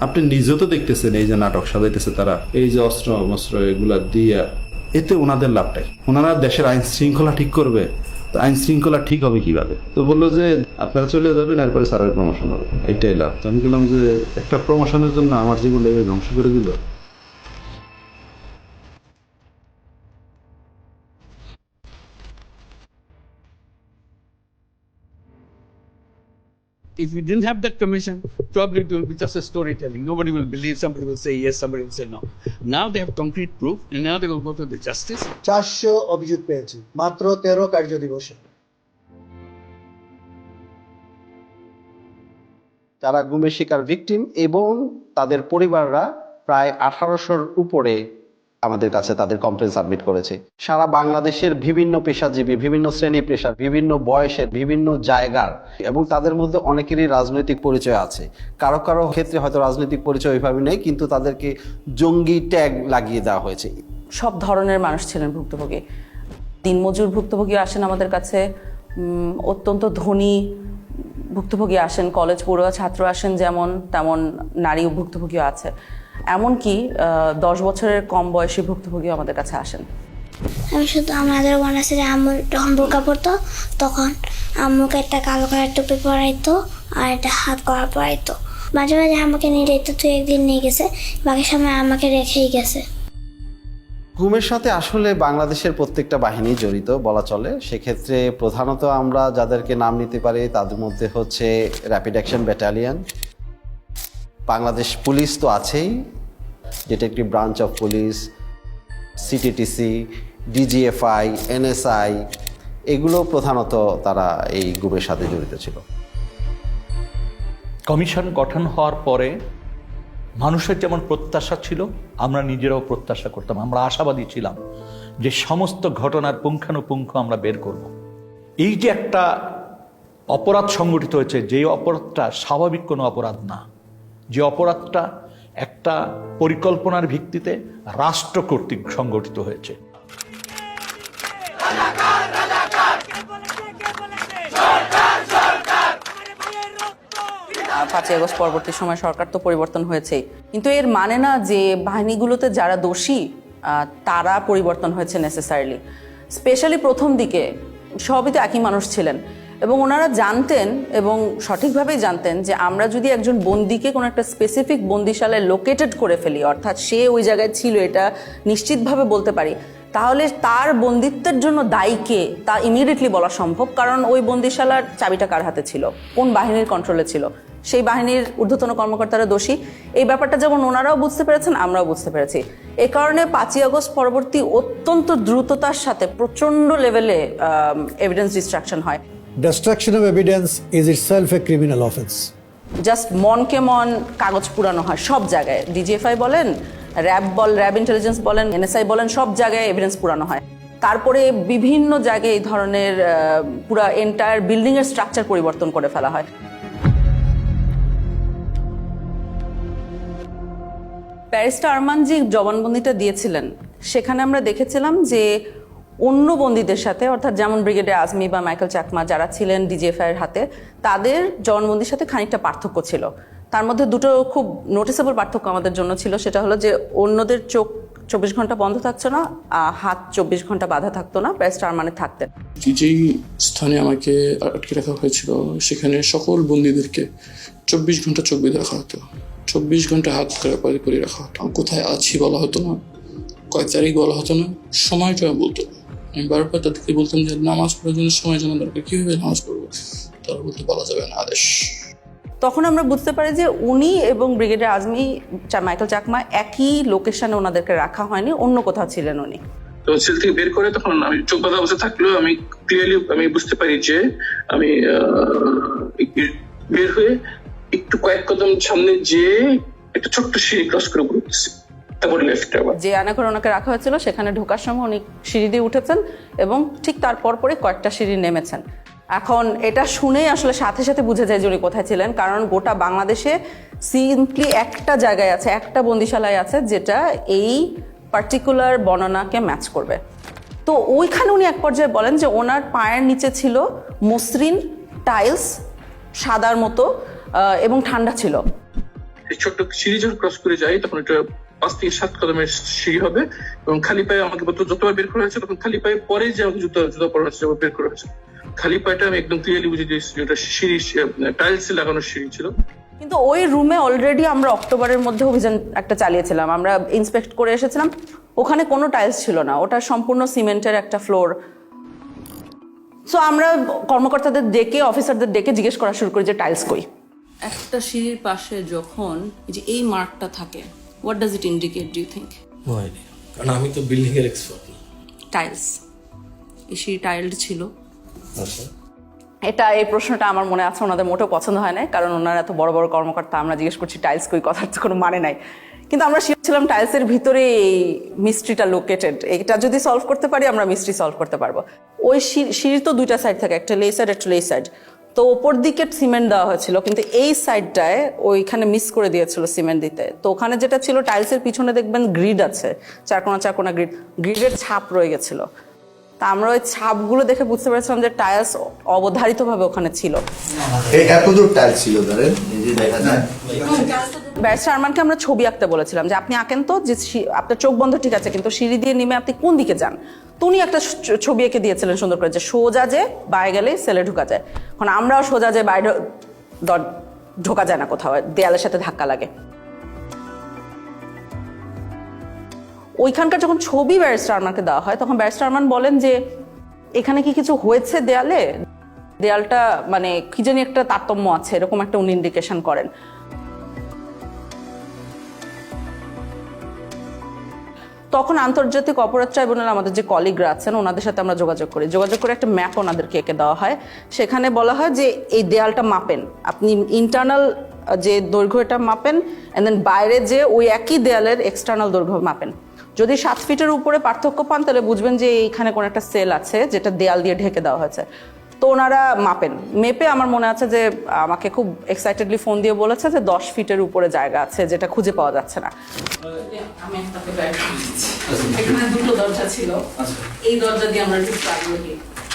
আপনি নিজেও তো দেখতেছেন এই যে নাটক সাজাইতেছে তারা, এই যে অস্ত্র মস্ত্র এগুলা দিয়া, এতে ওনাদের লাভটাই, ওনারা দেশের আইন শৃঙ্খলা ঠিক করবে, তো আইন শৃঙ্খলা ঠিক হবে কিভাবে? তো বললো যে আপনারা চলে যাবেন, এরপরে স্যারের প্রমোশন হবে, এইটাই লাভ। তো আমি বললাম যে একটা প্রমোশনের জন্য আমার জীবনটা এভাবে ধ্বংস করে দিল। If you didn't have that commission, probably it will be just a storytelling. Nobody will believe. Somebody will say yes, somebody will say no. Now they have concrete proof, and now they will go to the justice. 400 অভিযোগ পেয়েছি মাত্র 13 কার্য দিবসে। যারা গুমের শিকার victim এবং তাদের পরিবাররা প্রায় 1800-র উপরে আমাদের কাছে তাদের কমপ্লেন সাবমিট করেছে। সারা বাংলাদেশের বিভিন্ন পেশাজীবী, বিভিন্ন শ্রেণী পেশার, বিভিন্ন বয়সের, বিভিন্ন জায়গার, এবং তাদের মধ্যে অনেকেরই রাজনৈতিক পরিচয় আছে। কারো কারো ক্ষেত্রে হয়তো রাজনৈতিক পরিচয় ওইভাবে নেই, কিন্তু তাদেরকে জঙ্গি ট্যাগ লাগিয়ে দেওয়া হয়েছে। সব ধরনের মানুষ ছিলেন ভুক্তভোগী। দিনমজুর ভুক্তভোগী আসেন আমাদের কাছে, অত্যন্ত ধনী ভুক্তভোগী আসেন, কলেজ পড়ুয়া ছাত্র আসেন, যেমন তেমন নারী ভুক্তভোগীও আছে। এমনকি 10 বছরের কম বয়সী ভুক্তভোগীও আমাদের কাছে আসেন। আমি শুধু আমাদের মনে আছে যে আম্মু যখন বোরকা পরতো তখন আম্মুকে একটা কালো কালার টুপি পরাইতো আর একটা হাত করা পরাইতো। মাঝে মাঝে আমাকে নিয়ে যেত, তুই একদিন নিয়ে গেছে, বাকি সময় আমাকে রেখেই গেছে। গুমের সাথে আসলে বাংলাদেশের প্রত্যেকটা বাহিনী জড়িত বলা চলে। সেক্ষেত্রে প্রধানত আমরা যাদেরকে নাম নিতে পারি তাদের মধ্যে হচ্ছে rapid action battalion, Bangladesh police তো আছেই, detective branch of police, CTTC, DGFI, NSI, এগুলো প্রধানত তারা এই গুমের সাথে জড়িত ছিল। কমিশন গঠন হওয়ার পরে মানুষের যেমন প্রত্যাশা ছিল, আমরা নিজেরাও প্রত্যাশা করতাম, আমরা আশাবাদী ছিলাম যে সমস্ত ঘটনার পুঙ্খানুপুঙ্খ আমরা বের করব। এই যে একটা অপরাধ সংগঠিত হয়েছে, যে অপরাধটা স্বাভাবিক কোনো অপরাধ না, যে অপরাধটা একটা পরিকল্পনার ভিত্তিতে রাষ্ট্র কর্তৃক সংগঠিত হয়েছে। 5ই আগস্ট পরবর্তী সময় সরকার তো পরিবর্তন হয়েছেই, কিন্তু এর মানে না যে বাহিনীগুলোতে যারা দোষী তারা পরিবর্তন হয়েছে নেসেসারিলি। স্পেশালি প্রথম দিকে সবই তো একই মানুষ ছিলেন, এবং ওনারা জানতেন এবং সঠিকভাবেই জানতেন যে আমরা যদি একজন বন্দীকে কোনো একটা স্পেসিফিক বন্দিশালায় লোকেটেড করে ফেলি, অর্থাৎ সে ওই জায়গায় ছিল এটা নিশ্চিতভাবে বলতে পারি, তাহলে তার বন্দিত্বের জন্য দায়ীকে তা ইমিডিয়েটলি বলা সম্ভব। কারণ ওই বন্দিশালার চাবিটা কার হাতে ছিল, কোন বাহিনীর কন্ট্রোলে ছিল, সেই বাহিনীর ঊর্ধ্বতন কর্মকর্তারা দোষী। এই ব্যাপারটা যেমন ওনারাও বুঝতে পেরেছেন, আমরাও বুঝতে পেরেছি। এ কারণে 5ই আগস্ট পরবর্তী অত্যন্ত দ্রুততার সাথে প্রচণ্ড লেভেলে এভিডেন্স ডিস্ট্রাকশন হয়। Destruction of evidence is itself a criminal offense. Just মনকে মন কাগজ পুরানো হয় সব জায়গায়। ডিজিএফআই বলেন, র্যাব ইন্টেলিজেন্স বলেন, এনএসআই বলেন, সব জায়গায় এভিডেন্স পুরানো হয়। তারপরে বিভিন্ন জায়গায় এই ধরনের পুরা এন্টায়ার বিল্ডিংয়ের স্ট্রাকচার পরিবর্তন করে ফেলা হয়। ব্যারিস্টার আরমান জি জবানবন্দিটা দিয়েছিলেন, সেখানে আমরা দেখেছিলাম যে অন্য বন্দীদের সাথে, অর্থাৎ যেমন ব্রিগেডিয়ার আজমি বা মাইকেল চাকমা যারা ছিলেন ডিজিএফআই এর হাতে, তাদের জবানবন্দির সাথে খানিকটা পার্থক্য ছিল। তার মধ্যে দুটো খুব নোটিসেবল পার্থক্য আমাদের জন্য ছিল। সেটা হলো যে অন্যদের চোখ 24 ঘন্টা বন্ধ থাকছে না, হাত 24 ঘন্টা বাধা থাকতো না, ব্যারিস্টার আরমানের থাকতেন। যেই স্থানে আমাকে আটকে রাখা হয়েছিল সেখানে সকল বন্দীদেরকে 24 ঘন্টা চোখ বেঁধে রাখা হতো, 24 ঘন্টা হাত করে রাখা হতো। কোথায় আছি বলা হতো না, কয় তারিখ বলা হতো না, সময়টা বলতো না। আমি বারবার তাদেরকে বলতাম যে নামাজ পড়ার জন্য সময় জানা দরকার, কীভাবে নামাজ পড়বো, তারা বলতে বলা যাবে না, আদেশ। তখন আমরা বুঝতে পারি যে উনি এবং ব্রিগেডিয়ার আজমি, মাইকেল চাকমা একই লোকেশনে ওনাদেরকে রাখা হয়নি, অন্য কোথাও ছিলেন উনি। তো সেল থেকে বের করে তখন আমি চোখ বাঁধা অবস্থা থাকলেও আমি ক্লিয়ারলি আমি বুঝতে পারি যে আমি বের হয়ে একটু কয়েক কদম সামনে যে একটা ছোট্ট সিঁড়ি ক্রস করে ঘুরতেছি, তারপরে লেফটে আবার যে আয়নাঘরে ওনাকে রাখা হয়েছিল সেখানে ঢোকার সময় উনি সিঁড়ি দিয়ে উঠেছেন এবং ঠিক তার পরপরই কয়েকটা সিঁড়ি নেমেছেন। এখন এটা শুনেই আসলে সাথে সাথে বুঝে যায় যে উনি কোথায় ছিলেন, কারণ গোটা বাংলাদেশে সিম্পলি একটা জায়গায় আছে, একটা বন্দিশালায় আছে যেটা এই পার্টিকুলার বর্ণনাকে ম্যাচ করবে। তো ওইখানে উনি এক পর্যায়ে বলেন যে ওনার পায়ের নিচে ছিল মসৃণ টাইলস, সাদার মতো, এবং ঠান্ডা ছিল। এই ছোট্ট সিঁড়ি যখন ক্রস করে যাই তখন একটা 5 থেকে 7 কদমের সিঁড়ি হবে এবং খালি পায়ে আমাকে যতবার বের করা হয়েছে তখন খালি পায়ে পরে যে আমাকে জুতা পরা হয়েছে বের করা হয়েছে, খালি পায়েটা আমি একদম ক্লিয়ারলি বুঝে দিয়েছি যেটা সিঁড়ি টাইলস লাগানো সিঁড়ি ছিল। কিন্তু ওই রুমে অলরেডি আমরা অক্টোবরের মধ্যে অভিযান একটা চালিয়েছিলাম, আমরা ইন্সপেক্ট করে এসেছিলাম, ওখানে কোনো টাইলস ছিল না, ওটা সম্পূর্ণ সিমেন্টের একটা ফ্লোর। সো আমরা কর্মকর্তাদের ডেকে অফিসারদের ডেকে জিজ্ঞেস করা শুরু করি যে টাইলস কই। একটা সিঁড়ির পাশে যখন এই মার্কটা থাকে, what does it indicate do you think? কারণ আমি তো বিল্ডিং এর এক্সপার্ট না। টাইলস, এই সিঁড়ি টাইলড ছিল। আচ্ছা, এই প্রশ্নটা আমার মনে আছে ওনাদের মোটেও পছন্দ হয় না, কারণ ওনারা এত বড় বড় কর্মকর্তা, আমরা জিজ্ঞেস করছি টাইলস কই, কথার তো কোনো মানে নাই। কিন্তু আমরা শিওর ছিলাম টাইলসের ভিতরে এই মিস্ট্রিটা লোকেটেড, এটা যদি সলভ করতে পারি আমরা মিস্ট্রি সলভ করতে পারবো। ওই সিঁড়ির তো দুইটা সাইড থাকে, একটা লে সাইড একটা লে সাইড, তো ওপর দিকে সিমেন্ট দেওয়া হয়েছিল, কিন্তু এই সাইডটায় ওইখানে মিস করে দিয়েছিল সিমেন্ট দিতে। তো ওখানে যেটা ছিল টাইলসের পিছনে দেখবেন গ্রিড আছে, চারকোনা গ্রিডের ছাপ রয়ে গেছিল। তা আমরা ওই ছাপগুলো দেখে বুঝতে পেরেছিলাম যে টাইলস অবধারিতভাবে ওখানে ছিল। ব্যারিস্টার আরমানকে আমরা ছবি আঁকতে বলেছিলাম যে আপনি আঁকেন তো, যে আপনার চোখ বন্ধ ঠিক আছে কিন্তু সিঁড়ি দিয়ে নেমে আপনি কোন দিকে যান। তো উনি একটা ছবি এঁকে দিয়েছিলেন সুন্দর করে, যে সোজা যে বাইরে গেলে সেলে ঢোকা যায়। এখন আমরাও সোজা যে বাইরে ঢোকা যায় না, কোথাও দেয়ালের সাথে ধাক্কা লাগে। ওইখানকার যখন ছবি ব্যারিস্টার আরমানকে দেওয়া হয় তখন ব্যারিস্টার আরমান বলেন যে এখানে কি কিছু হয়েছে দেয়ালে, দেয়ালটা মানে কি জানি একটা তারতম্য আছে, এরকম একটা উনি ইন্ডিকেশন করেন। তখন আন্তর্জাতিক অপরাধ ট্রাইব্যুনাল আমাদের যে কলিগরা আছেন ওনাদের সাথে আমরা যোগাযোগ করে একটা ম্যাপ ওনাদেরকে এঁকে দেওয়া হয়। সেখানে বলা হয় যে এই দেয়ালটা মাপেন, আপনি ইন্টারনাল যে দৈর্ঘ্য এটা মাপেন, এন্ড দেন বাইরে যে ওই একই দেয়ালের এক্সটার্নাল দৈর্ঘ্য মাপেন। যদি 7 ফিটের উপরে পার্থক্য পান তাহলে বুঝবেন যে এইখানে কোনো একটা সেল আছে যেটা দেয়াল দিয়ে ঢেকে দেওয়া হয়েছে। তো ওনারা মাপেন, মেপে আমার মনে আছে যে আমাকে খুব এক্সাইটেডলি ফোন দিয়ে বলেছে যে 10 ফিটের উপরে জায়গা আছে যেটা খুঁজে পাওয়া যাচ্ছে না। আমি এখানে দুটো দরজা ছিল, এই দরজা দিয়ে আমরা ঠিক পারবো,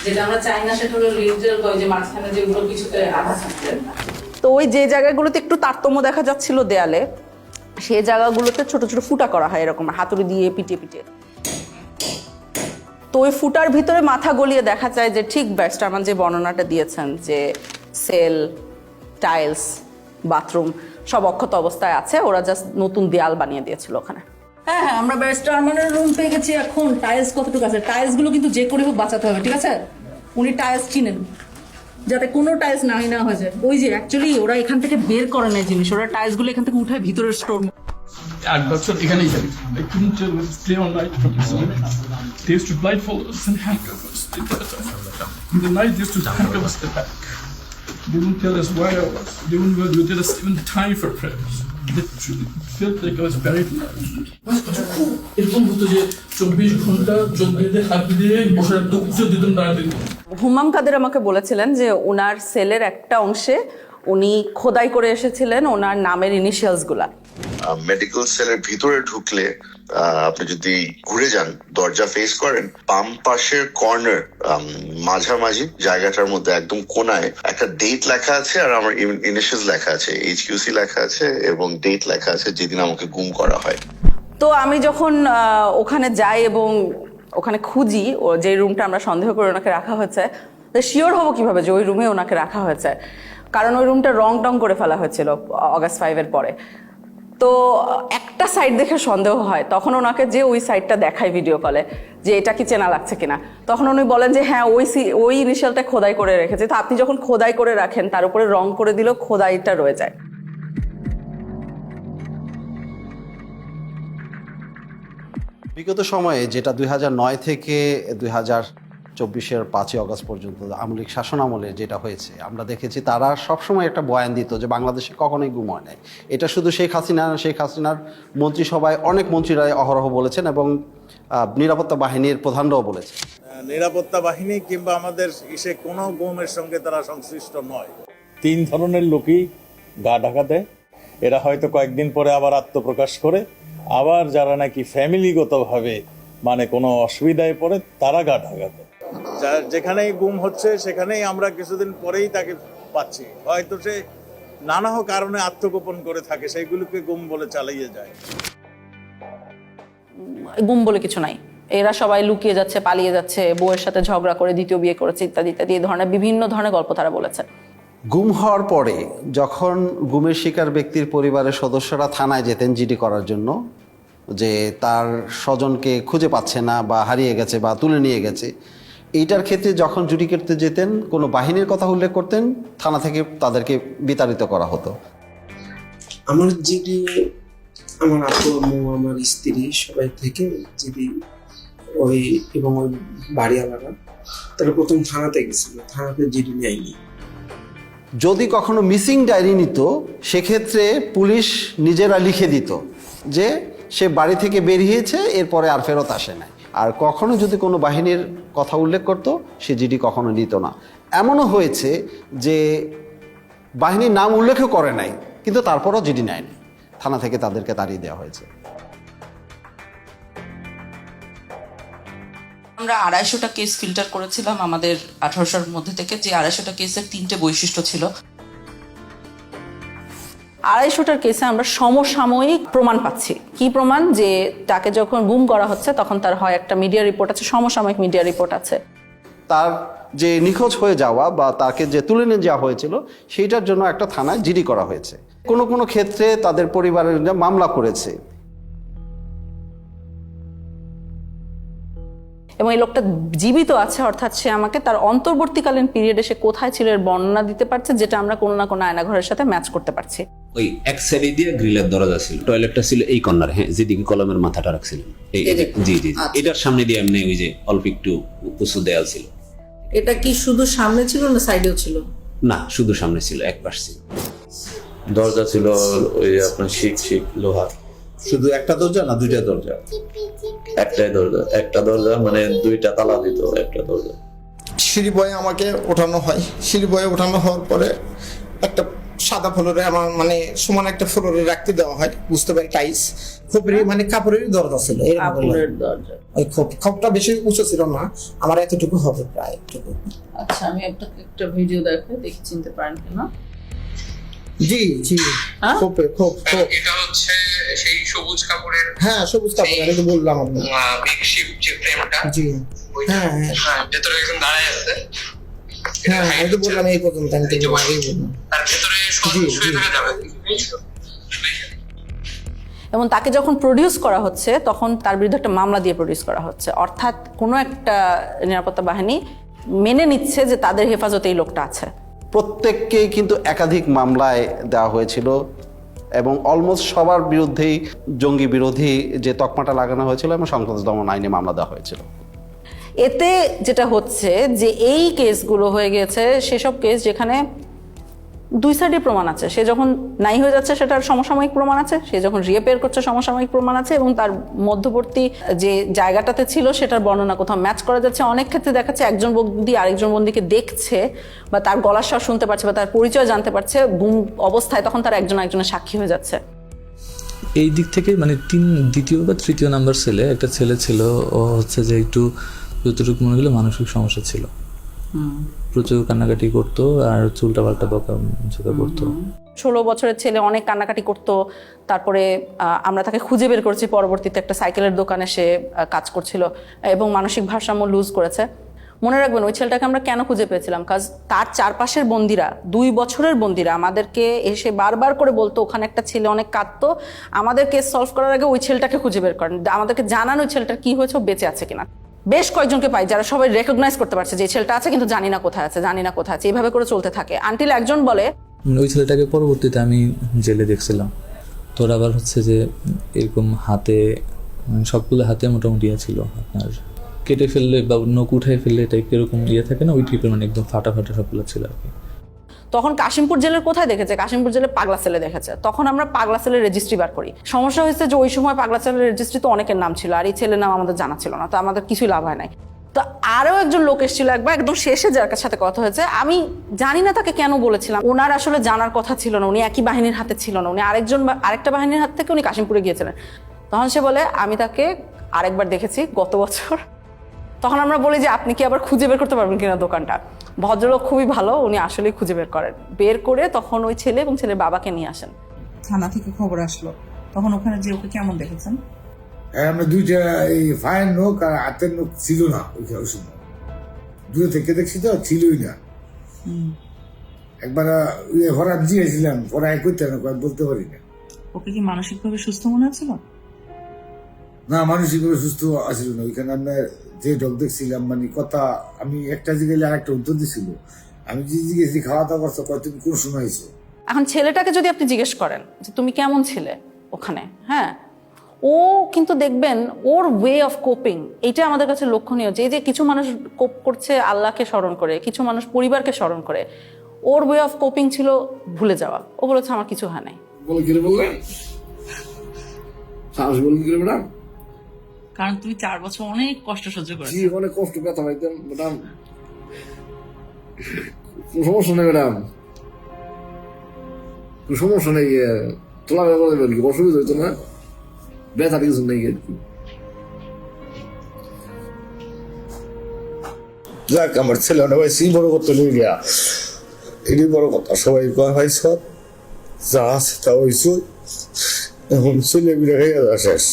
যেটা আমরা চাই না সেটা হলো লিডার যে মাঝখানে যেগুলো কিছুতে আধা থাকবে। তো ওই যে জায়গাগুলোতে একটু তারতম্য দেখা যাচ্ছিল দেয়ালে, সেই জায়গাগুলোতে ছোট ছোট ফুটা করা হয় এরকম হাতুড়ি দিয়ে পিটিয়ে। তো ওই ফুটার ভিতরে মাথা গলিয়ে দেখা যায় যে ঠিক ব্যারিস্টার আরমান যে বর্ণনাটা দিয়েছেন যে সেল, টাইলস, বাথরুম সব অক্ষত অবস্থায় আছে, ওরা জাস্ট নতুন দেয়াল বানিয়ে দিয়েছিল ওখানে। হ্যাঁ, আমরা ব্যারিস্টার আরমানের রুম পেয়ে গেছি। এখন টাইলস কতটুকু আছে, টাইলস গুলো কিন্তু যে করে হোক বাঁচাতে হবে, ঠিক আছে? উনি টাইলস চিনেন, যাতে কোনো টাইলস নাই না হয়ে যায়। ওই যে অ্যাকচুয়ালি ওরা এখান থেকে বের করে নেয় জিনিস, ওরা টাইলস গুলো এখান থেকে উঠায় ভিতরের স্টোর। 8 বছর এখানেই যাবে। I couldn't stay on night from the sun. They used to blindfold us and handcuff us. In the night, they used to handcuff us at the back. They wouldn't tell us where I was. They wouldn't tell us even time for prayers. Literally, it felt like I was buried alive. এরকম হতো যে 24 ঘন্টা চোখ বেঁধে হাত দিয়ে বসে রাখতো, উঁচু দিতেন না দিতেন। হুমাম কাদের আমাকে বলেছিলেন যে ওনার সেলের একটা অংশে উনি খোদাই করে এসেছিলেন ওনার নামের ইনিশিয়ালস গুলা। মেডিকেল সেলের ভিতরে ঢুকলে আপনি যদি ঘুরে যান, দরজা ফেস করেন, বাম পাশের কর্নার মাঝামাঝি জায়গাটার মধ্যে একদম কোনায় একটা ডেট লেখা আছে আর আমার ইনিশিয়ালস লেখা আছে, HQC লেখা আছে এবং ডেট লেখা আছে যেদিন আমাকে গুম করা হয়। তো আমি যখন ওখানে যাই এবং ওখানে খুঁজি ও যে রুমটা আমরা সন্দেহ করে ওনাকে রাখা হয়েছে, শিওর হবো কিভাবে যে ওই রুমে ওনাকে রাখা হয়েছে, কারণ ওই রুমটা রং টং করে ফেলা হয়েছিল অগাস্ট 5-এর পরে। তো একটা সাইড দেখে সন্দেহ হয়, তখন ওনাকে যে ওই সাইডটা দেখায় ভিডিও কলে যে এটা কি চেনা লাগছে কিনা, তখন উনি বলেন যে হ্যাঁ ওই ইনিশিয়ালটা খোদাই করে রেখেছে। তো আপনি যখন খোদাই করে রাখেন তার উপরে রং করে দিলেও খোদাইটা রয়ে যায়। বিগত সময়ে যেটা 2009 থেকে 2024-এর 5ই অগস্ট পর্যন্ত আওয়ামী লীগ শাসন আমলে যেটা হয়েছে, আমরা দেখেছি তারা সবসময় একটা বয়ান দিত যে বাংলাদেশে কখনোই গুম হয় নাই। এটা শুধু শেখ হাসিনার মন্ত্রিসভায় অনেক মন্ত্রীরাই অহরহ বলেছেন এবং নিরাপত্তা বাহিনীর প্রধানরাও বলেছেন। নিরাপত্তা বাহিনী কিংবা আমাদের কোনো গুমের সঙ্গে তারা সংশ্লিষ্ট নয়। 3 ধরনের লোকই গা ঢাকা দেয়, এরা হয়তো কয়েকদিন পরে আবার আত্মপ্রকাশ করে, আবার যারা নাকি ফ্যামিলিগতভাবে মানে কোনো অসুবিধায় পড়ে তারা গা ঢাকা দেয়। যেখানেই গুম হচ্ছে সেখানেই আমরা কিছুদিন পরেই তাকে পাচ্ছি, হয়তো সে নানা কারণে আত্মগোপন করে থাকে, সেইগুলোকে গুম বলে চালিয়ে যায়। গুম বলে কিছু নাই, এরা সবাই লুকিয়ে যাচ্ছে, পালিয়ে যাচ্ছে, বউয়ের সাথে ঝগড়া করে দ্বিতীয় বিয়ে করেছে, ইত্যাদি ইত্যাদি, এই ধরনের বিভিন্ন ধরনের গল্প তারা বলেছে। গুম হওয়ার পরে যখন গুমের শিকার ব্যক্তির পরিবারের সদস্যরা থানায় যেতেন জিডি করার জন্য, যে তার স্বজনকে খুঁজে পাচ্ছে না বা হারিয়ে গেছে বা তুলে নিয়ে গেছে, এইটার ক্ষেত্রে যখন জুডি করতে যেতেন কোনো বাহিনীর কথা উল্লেখ করতেন, থানা থেকে তাদেরকে বিতাড়িত করা হতো। আমার জিডি আমার আপু, আম্মু, আমার স্ত্রী সবাই থেকে জিডি ওই এবং ওই বাড়িওয়ালারা তারা প্রথম থানাতে গেছিল, থানাতে জিডি নেয়নি। যদি কখনো মিসিং ডায়েরি নিত, সেক্ষেত্রে পুলিশ নিজেরা লিখে দিত যে সে বাড়ি থেকে বেরিয়েছে, এরপরে আর ফেরত আসে না। আর কখনো যদি কোনো বাহিনীর কথা উল্লেখ করতো, সে জিডি কখনো নিত না। এমনও হয়েছে যে বাহিনীর নাম উল্লেখও করে নাই, কিন্তু তারপরও জিডি নেয়নি, থানা থেকে তাদেরকে তাড়িয়ে দেওয়া হয়েছে। আমরা 250টা কেস ফিল্টার করেছিলাম আমাদের 1800-র মধ্যে থেকে, যে 250টা কেসের 3টে বৈশিষ্ট্য ছিল। 250টার কেসে আমরা সমসাময়িক প্রমাণ পাচ্ছি। কি প্রমাণ? যে তাকে যখন গুম করা হচ্ছে তখন তার হয় একটা মিডিয়া রিপোর্ট আছে, সমসাময়িক মিডিয়া রিপোর্ট আছে। তার যে নিখোঁজ হয়ে যাওয়া বা তাকে যে তুলে নিয়ে যাওয়া হয়েছিল, সেইটার জন্য একটা থানায় জিডি করা হয়েছে। কোনো কোনো ক্ষেত্রে তাদের পরিবারের মামলা করেছে। এবং এই লোকটা জীবিত আছে, অর্থাৎ সে আমাকে তার অন্তর্বর্তীকালীন পিরিয়ডে সে কোথায় ছিল এর বর্ণনা দিতে পারছে, যেটা আমরা কোনো না কোনো আয়নাঘরের সাথে ম্যাচ করতে পারছি। ওই এক সাইডে দিয়ে গ্রিলের দরজা ছিল, টয়লেটটা ছিল এই কর্নার, হ্যাঁ, যেদিকে কলমের মাথাটা রাখছিলেন, জি জি, এটার সামনে দিয়ে এমনি ওই যে অল্প একটু উঁচু দেয়াল ছিল। এটা কি শুধু সামনে ছিল না সাইডেও ছিল? না, শুধু সামনে ছিল, এক পাশ ছিল। দরজা ছিল ওই আপনার শিক লোহার। শুধু একটা দরজা না দুইটা দরজা? একটাই দরজা, একটা দরজা মানে 2টা তালা দিত একটা দরজা। সিঁড়ি বয়ে আমাকে ওঠানো হয়, সিঁড়ি বয়ে ওঠানো হওয়ার পরে একটা সাদা ফ্লোরে আমার মানে সমান একটা ফ্লোরে রাখতে দেওয়া হয়, বুঝতে পারি টাইস খোপের মানে কাপড়ের দরজা ছিল। ওই খোপটা বেশি উঁচু ছিল না, আমার এতটুকু হবে প্রায় এতটুকু। আচ্ছা, আমি আপনাকে একটা ভিডিও দেখাই, দেখি চিনতে পারেন কিনা। জি জি, খোপে খোপ। এটা হচ্ছে সেই সবুজ কাপড়ের, হ্যাঁ সবুজ কাপড়, আমি তো বললাম আপনাকে মেকশিফট যে ফ্রেমটা। জি হ্যাঁ হ্যাঁ, ভেতরে একজন দাঁড়ায় আছে। হ্যাঁ আমি তো বললাম এই পর্যন্ত, আমি তো আগেই বললাম। আর ভেতরে শুয়ে থাকা যাবে। এবং তাকে যখন প্রডিউস করা হচ্ছে তখন তার বিরুদ্ধে একটা মামলা দিয়ে প্রডিউস করা হচ্ছে, অর্থাৎ কোনো একটা নিরাপত্তা বাহিনী মেনে নিচ্ছে যে তাদের হেফাজতে এই লোকটা আছে। প্রত্যেককেই কিন্তু একাধিক মামলায় দেওয়া হয়েছিল এবং অলমোস্ট সবার বিরুদ্ধেই জঙ্গি বিরোধী যে তকমাটা লাগানো হয়েছিল এবং সন্ত্রাস দমন আইনে মামলা দেওয়া হয়েছিল। এতে যেটা হচ্ছে যে এই কেসগুলো হয়ে গেছে সেসব কেস যেখানে 2 সাইডে প্রমাণ আছে। সে যখন নাই হয়ে যাচ্ছে সেটার সমসাময়িক প্রমাণ আছে, সে যখন রিঅ্যাপিয়ার করছে সমসাময়িক প্রমাণ আছে, এবং তার মধ্যবর্তী যে জায়গাটাতে ছিল সেটার বর্ণনা কোথাও ম্যাচ করা যাচ্ছে। অনেক ক্ষেত্রে দেখা যাচ্ছে একজন বন্দী আরেকজন বন্দীকে দেখছে বা তার গলার স্বর শুনতে পারছে বা তার পরিচয় জানতে পারছে গুম অবস্থায়, তখন তার একজন একজনের সাক্ষী হয়ে যাচ্ছে। এই দিক থেকে মানে দ্বিতীয় বা তৃতীয় নাম্বার ছেলে, একটা ছেলে ছিল, ও হচ্ছে যে একটু যতটুকু মনে হলো মানসিক সমস্যা ছিল, প্রচুর কান্নাকাটি করতো আর চুলটা পাল্টা বকা করতো। 16 বছরের ছেলে অনেক কান্নাকাটি করতো। তারপরে আমরা তাকে খুঁজে বের করেছি, পরবর্তীতে একটা সাইকেলের দোকানে সে কাজ করছিল এবং মানসিক ভারসাম্য লুজ করেছে। মনে রাখবেন ওই ছেলেটাকে আমরা কেন খুঁজে পেয়েছিলাম, কাজ তার চারপাশের বন্দিরা, 2 বছরের বন্দিরা আমাদেরকে এসে বারবার করে বলতো ওখানে একটা ছেলে অনেক কাঁদতো, আমাদের কেস সলভ করার আগে ওই ছেলেটাকে খুঁজে বের করেন, আমাদেরকে জানান ওই ছেলেটার কি হয়েছে, বেঁচে আছে কিনা। বেশ কয়েকজনকে পাই যারা সবাই রেকগনাইজ করতে পারছে যে ছেলেটা আছে কিন্তু জানি না কোথায় আছে, জানি না কোথায় আছে, এইভাবে করে চলতে থাকে আনটিল একজন বলে। ওই ছেলেটাকে পরবর্তীতে আমি জেলে দেখছিলাম, তোর আবার হচ্ছে যে এরকম হাতে সবগুলো হাতে মোটামুটি ছিল, আপনার কেটে ফেললে বা নখ উঠাই ফেললে টাইপ এরকম থাকে না, ওই টাইপের মানে একদম ফাটা সবগুলো ছিল আর কি। তখন কাশিমপুর জেলের কোথায় দেখেছে, কাশিমপুর জেলে পাগলা সেলে দেখেছে। তখন আমরা পাগলা সেলের রেজিস্ট্রি বার করি। সমস্যা হয়েছে যে ওই সময় পাগলা সেলের রেজিস্ট্রি তো অনেকের নাম ছিল, আর এই ছেলের নাম আমাদের জানা ছিল না, তো আমাদের কিছুই লাভ হয় নাই। তো আরও একজন লোক এসেছিল একবার, একদম শেষে যার সাথে কথা হয়েছে, আমি জানি না তাকে কেন বলেছিলাম, ওনার আসলে জানার কথা ছিল না, উনি একই বাহিনীর হাতে ছিল না, উনি আরেকটা বাহিনীর হাত থেকে উনি কাশিমপুরে গিয়েছিলেন। তখন সে বলে আমি তাকে আরেকবার দেখেছি গত বছর। তখন আমরা বলি যে আপনি কি আবার খুঁজে বের করতে পারবেন কিনা দোকানটা। ভদ্রলোক খুবই ভালো, উনি আসলে খুঁজে বের করেন, বের করে তখন ওই ছেলে এবং ছেলের বাবাকে নিয়ে আসেন। থানা থেকে খবর আসলো, তখন ওখানে যে ওকে কেমন দেখেছেন? আমরা দুইটা এই ফায়ের নোক আর হাতের নোক ছিল না ওই সময়, দূরে থেকে দেখছি তো ছিলই না। একবার হঠাৎ দিয়েছিলাম, পরে করতে না বলতে পারি না। ওকে কি মানসিকভাবে সুস্থ মনে হচ্ছিল? না, মানসিকভাবে সুস্থ আসছিল না। ওইখানে আমরা যে ডক দেখছিলাম, মানে কথা আমি একটা জিজ্ঞেস আর একটা উত্তর দিছিল। আমি যে জিজ্ঞেস খাওয়া দাওয়া করছো, তুমি কোন সময় হয়েছো? এখন ছেলেটাকে যদি আপনি জিজ্ঞেস করেন যে তুমি কেমন ছিলে ওখানে, হ্যাঁ, ও কিন্তু দেখবেন ওর ওয়ে অফ কোপিং, এটা আমাদের কাছে লক্ষণীয়। যে কিছু মানুষ কোপ করছে আল্লাহকে স্মরণ করে, কিছু মানুষ পরিবারকে স্মরণ করে, ওর ওয়ে অফ কোপিং ছিল ভুলে যাওয়া। ও বলেছে আমার কিছু হয় নাই। কারণ তুমি 4 বছর অনেক কষ্ট সহ্য করেছো। অনেক কষ্ট, ব্যথা পাইতাম ম্যাডাম। সমস্যা নেই ম্যাডাম, সমস্যা নেই, তোলা বলবেন কি অসুবিধা হইতো না, ব্যথা কিছু নেই আর কি। যাক, আমার ছেলে হয়েছি বড় করতে নিয়ে গিয়া, এটি বড় কথা। সবাই কয় ভাই সব যা আছে তা হয়েছ, এখন ছেলে বিড়ে হয়ে যাওয়া শেষ।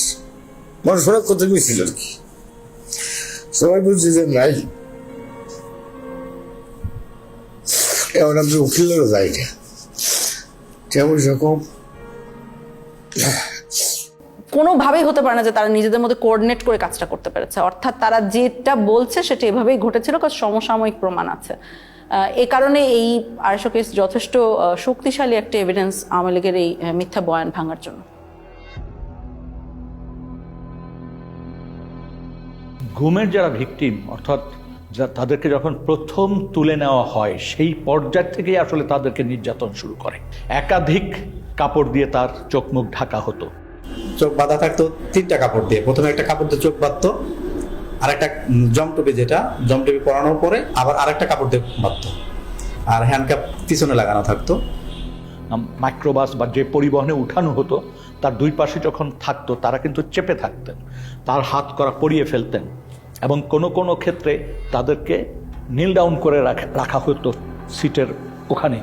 মানুষ অনেক কথা গেছিল আর কি, সবাই বলছে যে নাই, এমন আমি উকিলেরও যাই না, যেমন সেরকম কোনোভাবেই হতে পারে না যে তারা নিজেদের মধ্যে কোঅর্ডিনেট করে কাজটা করতে পেরেছে। অর্থাৎ তারা যেটা বলছে সেটা এভাবেই ঘটেছিল, কারণ সমসাময়িক প্রমাণ আছে। এ কারণে এই 250 কেস যথেষ্ট শক্তিশালী একটা এভিডেন্স আওয়ামী লীগের এই মিথ্যা বয়ান ভাঙার জন্য। গুমের যারা ভিকটিম, অর্থাৎ তাদেরকে যখন প্রথম তুলে নেওয়া হয় সেই পর্যায় থেকেই আসলে তাদেরকে নির্যাতন শুরু করে। একাধিক কাপড় দিয়ে তার চোখ মুখ ঢাকা হতো। চোখ বাঁধা থাকতো 3টা কাপড় দিয়ে। প্রথমে একটা কাপড় দিয়ে চোখ বাঁধতো, আর একটা জমটুপি, যেটা জমটুপি পরানোর পরে আবার আরেকটা কাপড় দিয়ে বাঁধতো, আর হ্যান্ডকাপ পিছনে লাগানো থাকতো। মাইক্রোবাস বা যে পরিবহনে উঠানো হতো তার 2 পাশে যখন থাকতো তারা কিন্তু চেপে থাকতেন, তার হাত করা পরিয়ে ফেলতেন, এবং কোনো কোনো ক্ষেত্রে তাদেরকে নীল ডাউন করে রাখা হতো সিটের ওখানে,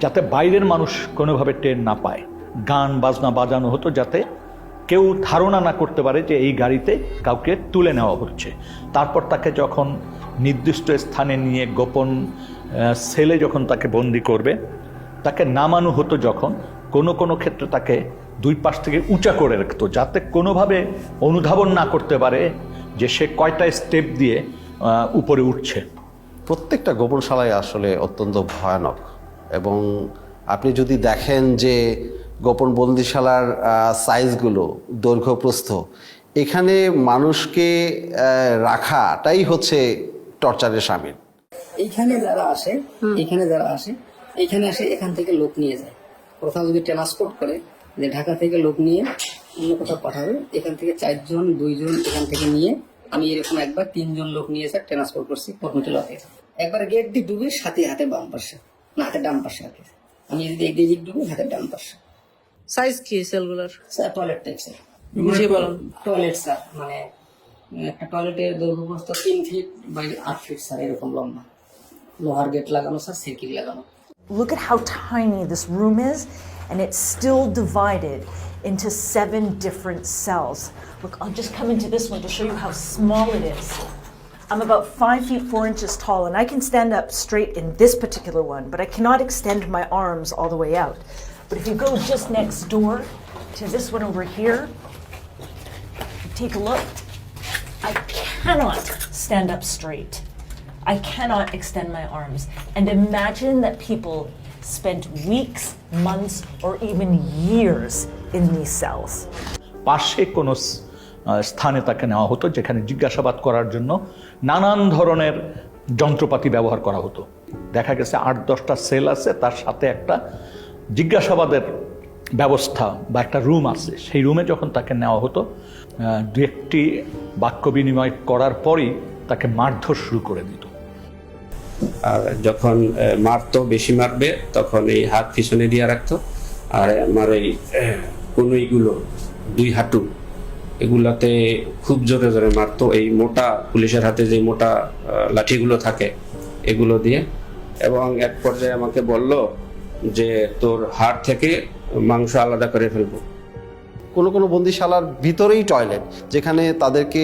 যাতে বাইরের মানুষ কোনোভাবে টের না পায়। গান বাজনা বাজানো হতো যাতে কেউ ধারণা না করতে পারে যে এই গাড়িতে কাউকে তুলে নেওয়া হচ্ছে। তারপর তাকে যখন নির্দিষ্ট স্থানে নিয়ে গোপন সেলে যখন তাকে বন্দি করবে, তাকে নামানো হতো যখন, কোনো কোনো ক্ষেত্রে তাকে 2 পাশ থেকে উঁচা করে রাখতো, যাতে কোনোভাবে অনুধাবন না করতে পারে যে সে কয়টা স্টেপ দিয়ে উপরে উঠছে। প্রত্যেকটা গোপনশালায় আসলে অত্যন্ত ভয়ানক, এবং আপনি যদি দেখেন যে গোপন বন্দিশালার সাইজগুলো, দৈর্ঘ্য প্রস্থ, এখানে মানুষকে রাখাটাই হচ্ছে টর্চারের শামিল। এইখানে যারা আসে এখানে আসে, এখান থেকে লোক নিয়ে যায়। কোথাও যদি ট্রান্সপোর্ট করে যে ঢাকা থেকে লোক নিয়ে অন্য কোথাও পাঠাবে, এখান থেকে 4 জন 2 জন এখান থেকে নিয়ে, আমি এরকম একবার 3 জন লোক নিয়ে স্যার ট্রান্সপোর্ট করছি কর্মীতে লকে। একবার গেট দিয়ে ডুবে, সাথে হাতে বাম পাশে, না হাতে ডান পাশে আর কি। আমি যদি একদিকে ডুবে হাতে ডান পাশে। সাইজ কি সেলগুলোর? স্যার টয়লেট টাইপ স্যার, বুঝিয়ে বলুন। টয়লেট স্যার, মানে একটা টয়লেটের দৈর্ঘ্য প্রস্থ 3 ফিট বাই 8 ফিট স্যার, এরকম লম্বা। লোহার গেট লাগানো স্যার, সার্কিট লাগানো। Look at how tiny this room is, and it's still divided into 7 different cells. Look, I'll just come into this one to show you how small it is. I'm about 5 feet 4 inches tall, and I can stand up straight in this particular one, but I cannot extend my arms all the way out. But if you go just next door to this one over here, take a look. I cannot stand up straight. I cannot extend my arms. And imagine that people spent weeks, months, or even years in these cells. পাশে কোনো স্থানে তাকে নেওয়া হতো যেখানে জিজ্ঞাসাবাদ করার জন্য নানান ধরনের যন্ত্রপাতি ব্যবহার করা হতো। দেখা গেছে 8-10টা সেল আছে, তার সাথে একটা জিজ্ঞাসাবাদের ব্যবস্থা বা একটা রুম আছে। সেই রুমে যখন তাকে নেওয়া হতো, 2-1টি বাক্য বিনিময় করার পরই তাকে মারধর শুরু করে দিত। আর যখন মারতো, বেশি মারবে, তখন এই হাত পিছনে দিয়ে রাখতো, আর আমার এই কনুইগুলো, 2 হাঁটু, এগুলাতে খুব জোরে জোরে মারতো। এই মোটা পুলিশের হাতে যে মোটা লাঠিগুলো থাকে, এগুলো দিয়ে, এবং এক পর্যায়ে আমাকে বলল যে তোর হাড় থেকে মাংস আলাদা করে ফেলবো। কোনো কোনো বন্দিশালার ভিতরেই টয়লেট, যেখানে তাদেরকে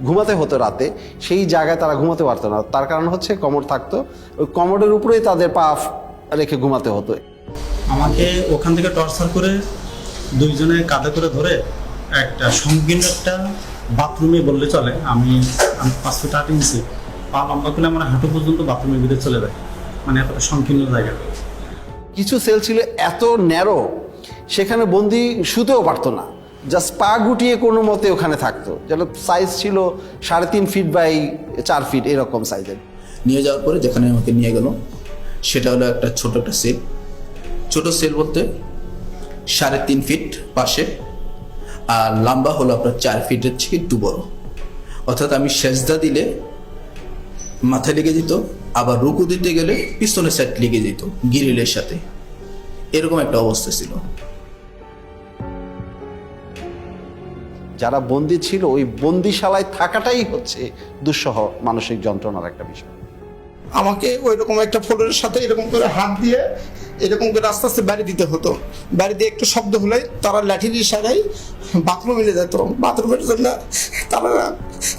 ঘুমাতে হতো রাতে, সেই জায়গায় তারা ঘুমাতে পারতো না। তার কারণ হচ্ছে কমোড থাকতো, ওই কমোডের উপরেই তাদের পা রেখে ঘুমাতে হতো। আমাকে ওখান থেকে টর্চার করে দুইজনে কাঁধে করে ধরে একটা সংকীর্ণ একটা বাথরুমে বললে চলে, আমি 5 ফুট 8 ইঞ্চি পা লম্বা করলে আমার হাঁটু পর্যন্ত বাথরুমের ভিতরে চলে যায়, মানে এতটা সংকীর্ণ জায়গা। কিছু সেল ছিল এত ন্যারো, সেখানে বন্দি শুতেও পারতো না, জাস্ট পা গুটিয়ে কোনো মতে ওখানে থাকতো। যেন সাইজ ছিল 3.5 ফিট বাই 4 ফিট এরকম সাইজের। নিয়ে যাওয়ার পরে যেখানে আমাকে নিয়ে গেল সেটা হলো একটা ছোট একটা সেল। ছোট সেল বলতে 3.5 ফিট পাশে, আর লম্বা হলো আপনার 4 ফিটের থেকে একটু বড়। অর্থাৎ আমি সেজদা দিলে মাথায় লেগে যেত, আবার রুকু দিতে গেলে পিছনের সাইড লেগে যেত গিরিলের সাথে, এরকম একটা অবস্থা ছিল। যারা বন্দি ছিল ওই বন্দিশালায় থাকাটাই হচ্ছে দুঃসহ মানসিক যন্ত্রণার একটা বিষয়। আমাকে ওই রকম একটা ফ্লোরের সাথে এরকম করে হাত দিয়ে এরকম করে আস্তে আস্তে বাড়ি দিতে হতো। বাড়ি দিয়ে একটু শব্দ হলেই তারা লাঠির ইশারায় বাথরুমে মিলে যেত। বাথরুমের জন্য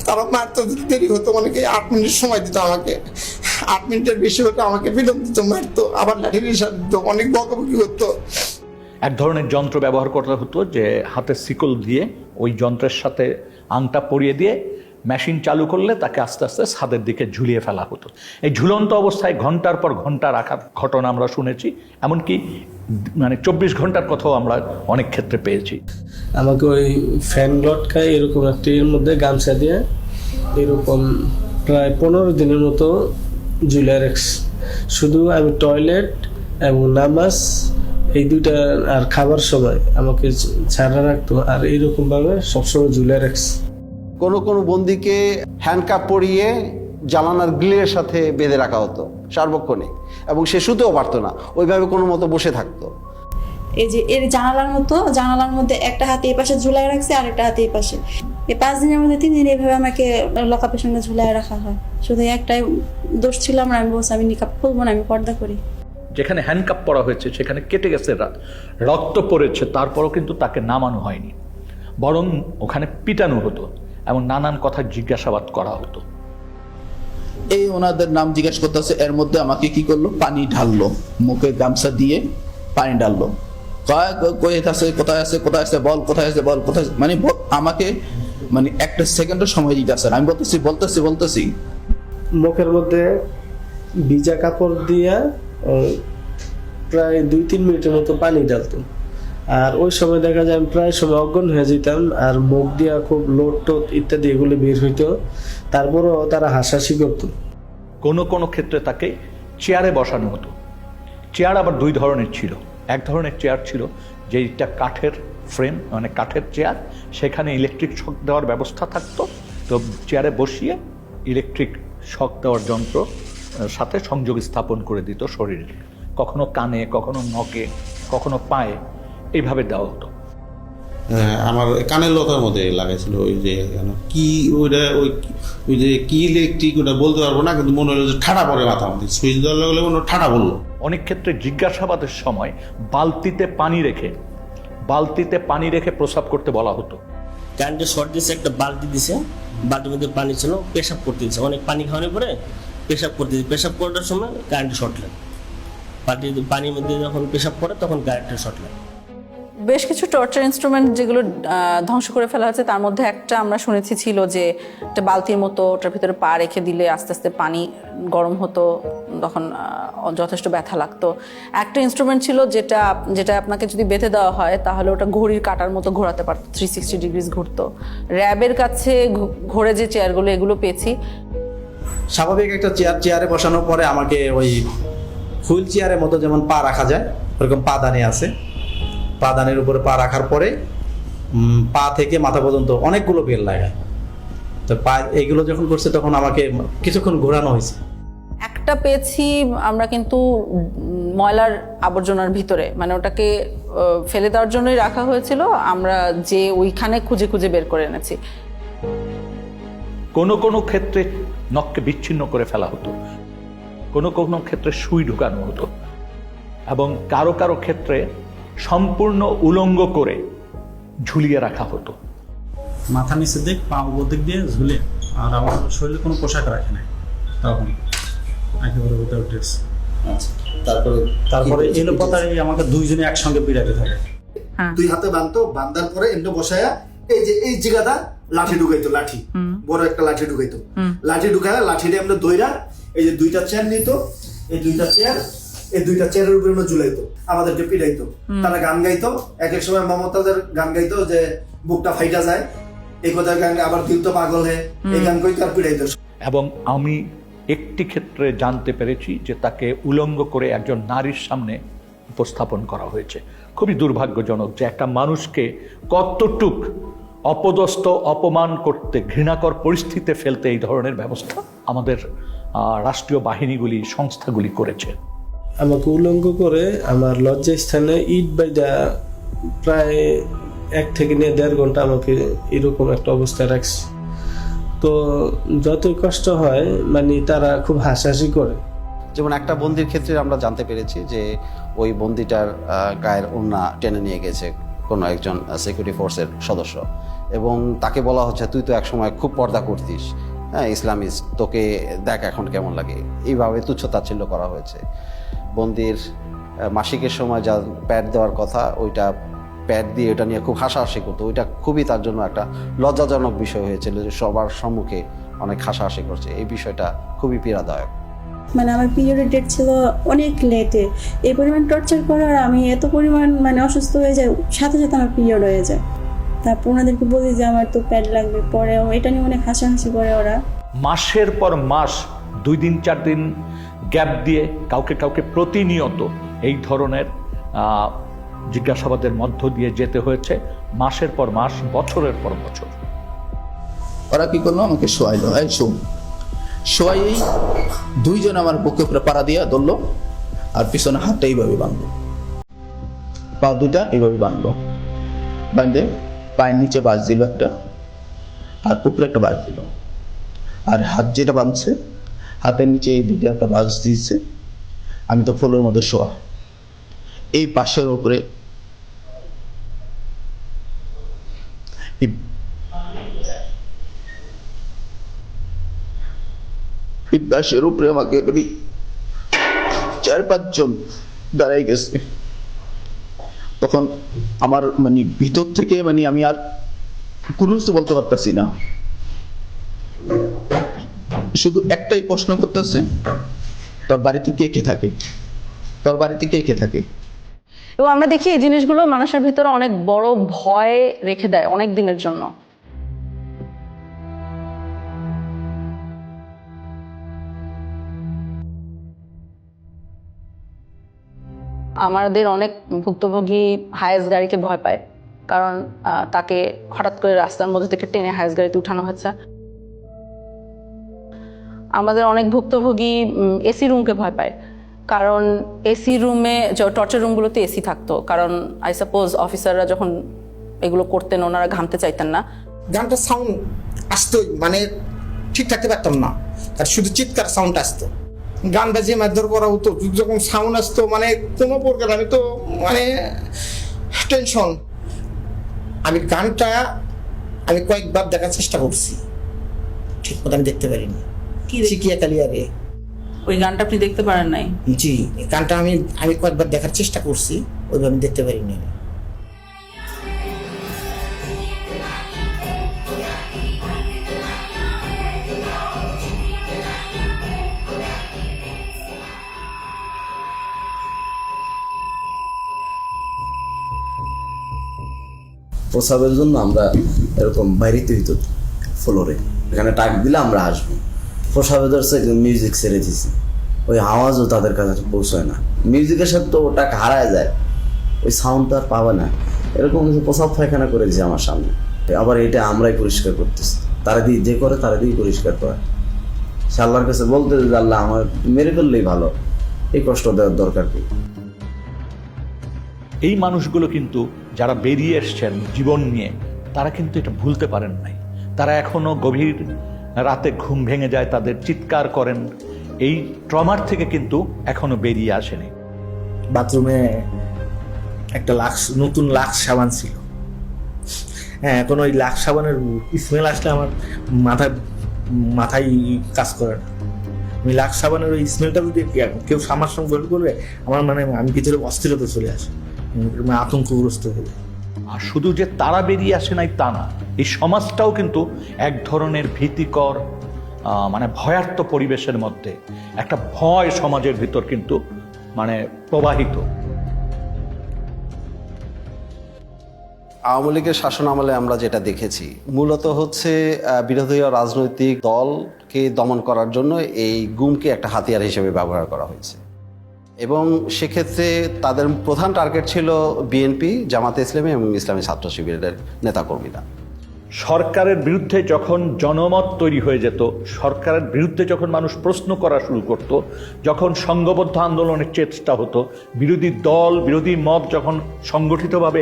তারা মারতে দেরি হতো, অনেকে 8 মিনিট সময় দিত আমাকে। 8 মিনিটের বেশি হতো আমাকে বিলম্ব দিত, মারতো, আবার লাঠির ইশারা দিত, অনেক বকাবকি হতো। এক ধরনের যন্ত্র ব্যবহার করতে হতো, যে হাতে শিকল দিয়ে ওই যন্ত্রের সাথে আংটা পরিয়ে দিয়ে মেশিন চালু করলে তাকে আস্তে আস্তে ছাদের দিকে ঝুলিয়ে ফেলা হতো। এই ঝুলন্ত অবস্থায় ঘন্টার পর ঘন্টা রাখার ঘটনা আমরা শুনেছি, এমনকি মানে 24 ঘন্টার কথাও আমরা অনেক ক্ষেত্রে পেয়েছি। আমাকে ওই ফ্যান লটকায় এরকম একটি এর মধ্যে গামছা দিয়ে এরকম প্রায় 15 দিনের মতো ঝুলিয়ে রাখছে। শুধু আমি টয়লেট এবং নামাজ এই দুইটা আর খাবার সময় আমাকে ছাড়া রাখতো, আর এইরকমভাবে সবসময় ঝুলিয়ে রাখছে। কোনো কোনো বন্দিকে হ্যান্ডকাপ পরিয়ে জানালার গ্রিলের সাথে বেঁধে রাখা হতো সার্বক্ষণে, এবং সে শুতেও পারতো না, ওইভাবে কোনো মতো বসে থাকতো। এই যে এর জানালার মধ্যে একটা হাতে এই পাশে ঝুলাই রাখছে আর একটা হাতে এই পাশে। এই 5 দিনের মধ্যে 3 দিন এইভাবে আমাকে লকআপের সঙ্গে ঝুলাই রাখা হয়। শুধু একটাই দোষ ছিল, আমি বলছি আমি নিকাব খুলবো না, আমি পর্দা করি। যেখানে হ্যান্ডকাপ পরা হয়েছে সেখানে কেটে গেছে, রক্ত পড়েছে, তারপরও কিন্তু তাকে নামানো হয়নি, বরং ওখানে পিটানো হতো এবং নানান কথা জিজ্ঞাসাবাদ করা হতো। এই ওনাদের নাম জিজ্ঞাসা করতেছে, এর মধ্যে আমাকে কি করলো, পানি ঢাললো, মুখে গামছা দিয়ে পানি ঢাললো। কোথায় আছে বল, কোথায় আছে বল, কোথায়, মানে আমাকে মানে একটা সেকেন্ডের সময় দিতে আসে। আমি বলতেছি মুখের মধ্যে ভিজা কাপড় দিয়া প্রায় 2-3 মিনিটের মতো পানি ঢালতো, আর ওই সময় দেখা যায় আমি প্রায় সময় অজ্ঞান হয়ে যেতাম, আর মুখ দিয়া খুব লোট টোট ইত্যাদি এগুলো বের হইতো, তারপরও তারা হাসাহাসি করতো। কোনো কোনো ক্ষেত্রে তাকে চেয়ারে বসানো হতো। চেয়ার আবার 2 ধরনের ছিল। এক ধরনের চেয়ার ছিল যেটা কাঠের ফ্রেম, মানে কাঠের চেয়ার, সেখানে ইলেকট্রিক শক দেওয়ার ব্যবস্থা থাকতো। তো চেয়ারে বসিয়ে ইলেকট্রিক শক দেওয়ার যন্ত্র সাথে সংযোগ স্থাপন করে দিত শরীরে, কখনো কানে, কখনো নখে, কখনো পায়ে, এইভাবে দেওয়া হতো। আমার কানের লতার মধ্যে লাগাইছিল ওই যে কি ওইটা ওই যে কি ইলেকট্রিক ওটা বলতে পারবো না, কিন্তু মনে হলো যে ঠাডা পড়ে মাথা আমাদের সুইচ দেওয়ার লাগলে মনে ঠাডা বললো। অনেক ক্ষেত্রে জিজ্ঞাসাবাদের সময় বালতিতে পানি রেখে প্রস্রাব করতে বলা হতো। কারেন্টের শর্ট দিয়েছে, একটা বালতি দিছে, বালতির মধ্যে পানি ছিল, পেশাব করতে দিচ্ছে, অনেক পানি খাওয়ানোর পরে পেশাব করতে দিচ্ছে। পেশাব করার সময় কারেন্টের শর্ট লাগে, পানির মধ্যে যখন পেশাব করে তখন কারেন্টের শর্ট লাগে। বেশ কিছু টর্চার ইনস্ট্রুমেন্ট যেগুলো ধ্বংস করে ফেলা হয়েছে, তার মধ্যে একটা আমরা শুনেছি ছিল যে একটা বালতির মতো, ওটার ভিতরে পা রেখে দিলে আস্তে আস্তে পানি গরম হতো, তখন যথেষ্ট ব্যথা লাগতো। একটা ইনস্ট্রুমেন্ট ছিল যেটা আপনাকে যদি বেঁধে দেওয়া হয় তাহলে ওটা ঘড়ির কাঁটার মতো ঘোরাতে পারতো, 360 ডিগ্রিজ ঘুরতো। র্যাবের কাছে ঘোরে যে চেয়ারগুলো, এগুলো পেয়েছি। স্বাভাবিক একটা চেয়ারে বসানোর পরে আমাকে ওই হুইল চেয়ারের মতো যেমন পা রাখা যায় ওরকম পাদানি আছে, পাদানের উপরে পা রাখার পরে পা থেকে মাথা পর্যন্ত অনেকগুলো বেল লাগায়। তো পা এইগুলো যখন করছে তখন আমাকে কিছুক্ষণ ঘোরানো হয়েছে। একটা পেয়েছি আমরা কিন্তু ময়লার আবর্জনার ভিতরে, মানে ওটাকে ফেলে দেওয়ার জন্যই রাখা হয়েছিল, আমরা যে ওইখানে খুঁজে খুঁজে বের করে এনেছি। কোনো কোনো ক্ষেত্রে নখকে বিচ্ছিন্ন করে ফেলা হতো। কোনো কোনো ক্ষেত্রে সুই ঢুকানো হতো এবং কারো কারো ক্ষেত্রে সম্পূর্ণ উলঙ্গ করে ঝুলিয়ে রাখা হতো। মাথা নিচে দিক পা উপর দিক দিয়ে ঝুলে, আর আমার শরীরে কোনো পোশাক রাখে নাই তখন, একেবারে উইদাউট ড্রেস। তারপরে এলো পতারে আমাকে দুইজনে একসঙ্গে পিড়াতে থাকে। দুই হাতে বাঁধতো, বাঁধার পরে এমনি বসায়া এই যে এই জায়গাটা লাঠি ঢুকাইতো, লাঠি বড় একটা লাঠি ঢুকাইতো, লাঠি ঢুকায় লাঠিটা আমরা দইরা এই যে দুইটা চেয়ার নিত, এই দুইটা চেয়ারের উপরে আমরা ঝুলাইতো, আমাদেরকে পিড়াইতো। তারা গান গাইতো, এক এক সময় মমতাদের গান গাইতো যে বুকটা ফাইটা যায়, এই কথা গান, আবার দিল তো পাগল হে, এই গান কইতো আর পিড়াইতো। এবং আমি একটি ক্ষেত্রে জানতে পেরেছি যে তাকে উলঙ্গ করে একজন নারীর সামনে উপস্থাপন করা হয়েছে। খুবই দুর্ভাগ্যজনক যে একটা মানুষকে কতটুক অপদস্থ, অপমান করতে, ঘৃণাকর পরিস্থিতিতে ফেলতে এই ধরনের ব্যবস্থা আমাদের রাষ্ট্রীয় বাহিনীগুলি, সংস্থাগুলি করেছে। আমাকে উলঙ্গ করে আমার লজ্জাস্থানে ইট বাইদা প্রায় 1 থেকে 1.5 ঘন্টা আমাকে এরকম একটা অবস্থায় রাখছে। তো যতই কষ্ট হয় মানে তারা খুব হাসাহাসি করে। যেমন একটা বন্দির ক্ষেত্রে আমরা জানতে পেরেছি যে ওই বন্দিটার গায়ের ওড়না টেনে নিয়ে গেছে কোনো একজন সিকিউরিটি ফোর্সের সদস্য, এবং তাকে বলা হচ্ছে তুই তো একসময় খুব পর্দা করতিস, হ্যাঁ ইসলামিস্ট, তোকে দেখ এখন কেমন লাগে। এইভাবে তুচ্ছ-তাচ্ছিল্য করা হয়েছে। বন্দির মাসিকের সময় যা প্যাড দেওয়ার কথা, ওইটা প্যাড দিয়ে ওটা নিয়ে খুব হাসাহাসি করতো। ওইটা খুবই তার জন্য একটা লজ্জাজনক বিষয় হয়েছিল যে সবার সম্মুখে অনেক হাসাহাসি করছে। এই বিষয়টা খুবই পীড়াদায়ক। মানে আমার পিরিয়ডের ডেট ছিল অনেক লেটে, এই পরিমাণ টর্চার করার আমি এত পরিমাণ মানে অসুস্থ হয়ে যায়, সাথে সাথে আমার পিরিয়ড হয়ে যায়। তারপর ওনাদেরকে বলি যে আমার তো প্যাড লাগবে, পরে এটা নিয়ে অনেক হাসাহাসি করে ওরা। মাসের পর মাস 2 দিন 4 দিন গ্যাপ দিয়ে কাউকে কাউকে প্রতিনিয়ত এই ধরনের জিজ্ঞাসাবাদের মধ্য দিয়ে যেতে হয়েছে, মাসের পর মাস, বছরের পর বছর। ওরা কি করলো, আমাকে শোয়াইলো, এই শোয়াইয়েই 2 জন আমার বুকে উপরে পাড়া দিয়া ধরলো, আর পিছনে হাতটা এইভাবে বাঁধলো, পা 2টা এইভাবে বাঁধলো, বাঁধে পায়ের নিচে বাজ দিল একটা, আর উপরে একটা বাজ দিল, আর হাত যেটা বাঁধছে হাতের নিচে এই 2টা একটা বাজ দিয়েছে। আমি তো ফ্লোরের মধ্যে শোয়া, এই পাশের উপরে পাশের উপরে আমাকে 4-5 জন দাঁড়াই গেছে। তখন আমার মানে ভিতর থেকে মানে আমি আর কোনো কিছু বলতে পারতেছি না, শুধু একটাই প্রশ্ন করতেছে, তোর বাড়িতে কে কে থাকে, তোর বাড়িতে কে কে থাকে। এবং আমরা দেখি এই জিনিসগুলো মানুষের ভিতরে অনেক বড় ভয় রেখে দেয় অনেক দিনের জন্য। আমাদের অনেক ভুক্তভোগী হায়েস গাড়িকে ভয় পায়, কারণ তাকে হঠাৎ করে রাস্তার মধ্যে থেকে টেনে হায়েস গাড়িতে উঠানো হয়েছে। আমাদের অনেক ভুক্তভোগী এসি রুমকে ভয় পায়, কারণ এসি রুমে, টর্চার রুমগুলোতে এসি থাকতো, কারণ আই সাপোজ অফিসাররা যখন এগুলো করতেন ওনারা ঘামতে চাইতেন না। গানটা সাউন্ড আসতোই, মানে ঠিক থাকতে পারতাম না, আর শুধু চিৎকার সাউন্ড আসতো। গান বাজিয়ে মারধর করা হতো, যখন সাউন্ড আসতো মানে কোনো প্রকার আমি তো মানে টেনশন। আমি গানটা আমি কয়েকবার দেখার চেষ্টা করছি, ঠিক মতো আমি দেখতে পারিনি। চিকিয়া কালিয়ারে ওই গানটা আপনি দেখতে পারেন নাই? জি, গানটা আমি কয়েকবার দেখার চেষ্টা করছি, ওইভাবে আমি দেখতে পারিনি। প্রসাবের জন্য আমরা এরকম বাইরেতে হইতো ফ্লোরে, এখানে টাক দিলে আমরা আসবো। প্রসাবে ধরছে মিউজিক ছেড়ে দিছি, ওই আওয়াজও তাদের কাছে পৌঁছায় না। মিউজিকের সাথে তো ওটা হারায় যায়, ওই সাউন্ড তো আর পাবে না। এরকম কিছু প্রসাব পায়খানা করে দিয়েছে আমার সামনে, আবার এটা আমরাই পরিষ্কার করতেছি। তারা দিয়ে যে করে তারা দিয়ে পরিষ্কার করে। সে আল্লাহর কাছে বলতে যে আল্লাহ আমার মেরে ফেললেই ভালো, এই কষ্ট দেওয়ার দরকার কি। এই মানুষগুলো কিন্তু যারা বেরিয়ে এসছেন জীবন নিয়ে, তারা কিন্তু এটা ভুলতে পারেন নাই। তারা এখনো গভীর রাতে ঘুম ভেঙে যায়, তাদের চিৎকার করেন, এই ট্রমার থেকে কিন্তু এখনো বেরিয়ে আসেনি। বাথরুমে একটা নতুন লাক্স সাবান ছিল। হ্যাঁ, এখন ওই লাক্স সাবানের স্মেল আসলে আমার মাথায় কাজ করে না। আমি লাক্স সাবানের ওই স্মেলটা যদি কেউ আমার সঙ্গে গোল করবে, আমার আমি ভিতরে অস্থিরতা চলে আসে, আতঙ্কগ্রস্ত হয়ে যায়। আর শুধু যে তারা বেরিয়ে আসে নাই তা না, এই সমাজটাও কিন্তু এক ধরনের ভীতিকর ভয়ার্ত পরিবেশের মধ্যে একটা ভয় সমাজের ভিতর কিন্তু প্রবাহিত। আওয়ামী লীগের শাসন আমলে আমরা যেটা দেখেছি মূলত হচ্ছে বিরোধী রাজনৈতিক দলকে দমন করার জন্য এই গুমকে একটা হাতিয়ার হিসেবে ব্যবহার করা হয়েছে, এবং সেক্ষেত্রে তাদের প্রধান টার্গেট ছিল বিএনপি, জামাতে ইসলামী এবং ইসলামী ছাত্র শিবিরের নেতাকর্মীরা। সরকারের বিরুদ্ধে যখন জনমত তৈরি হয়ে যেত, সরকারের বিরুদ্ধে যখন মানুষ প্রশ্ন করা শুরু করত, যখন সংঘবদ্ধ আন্দোলনের চেষ্টা হতো, বিরোধী দল বিরোধী মত যখন সংগঠিতভাবে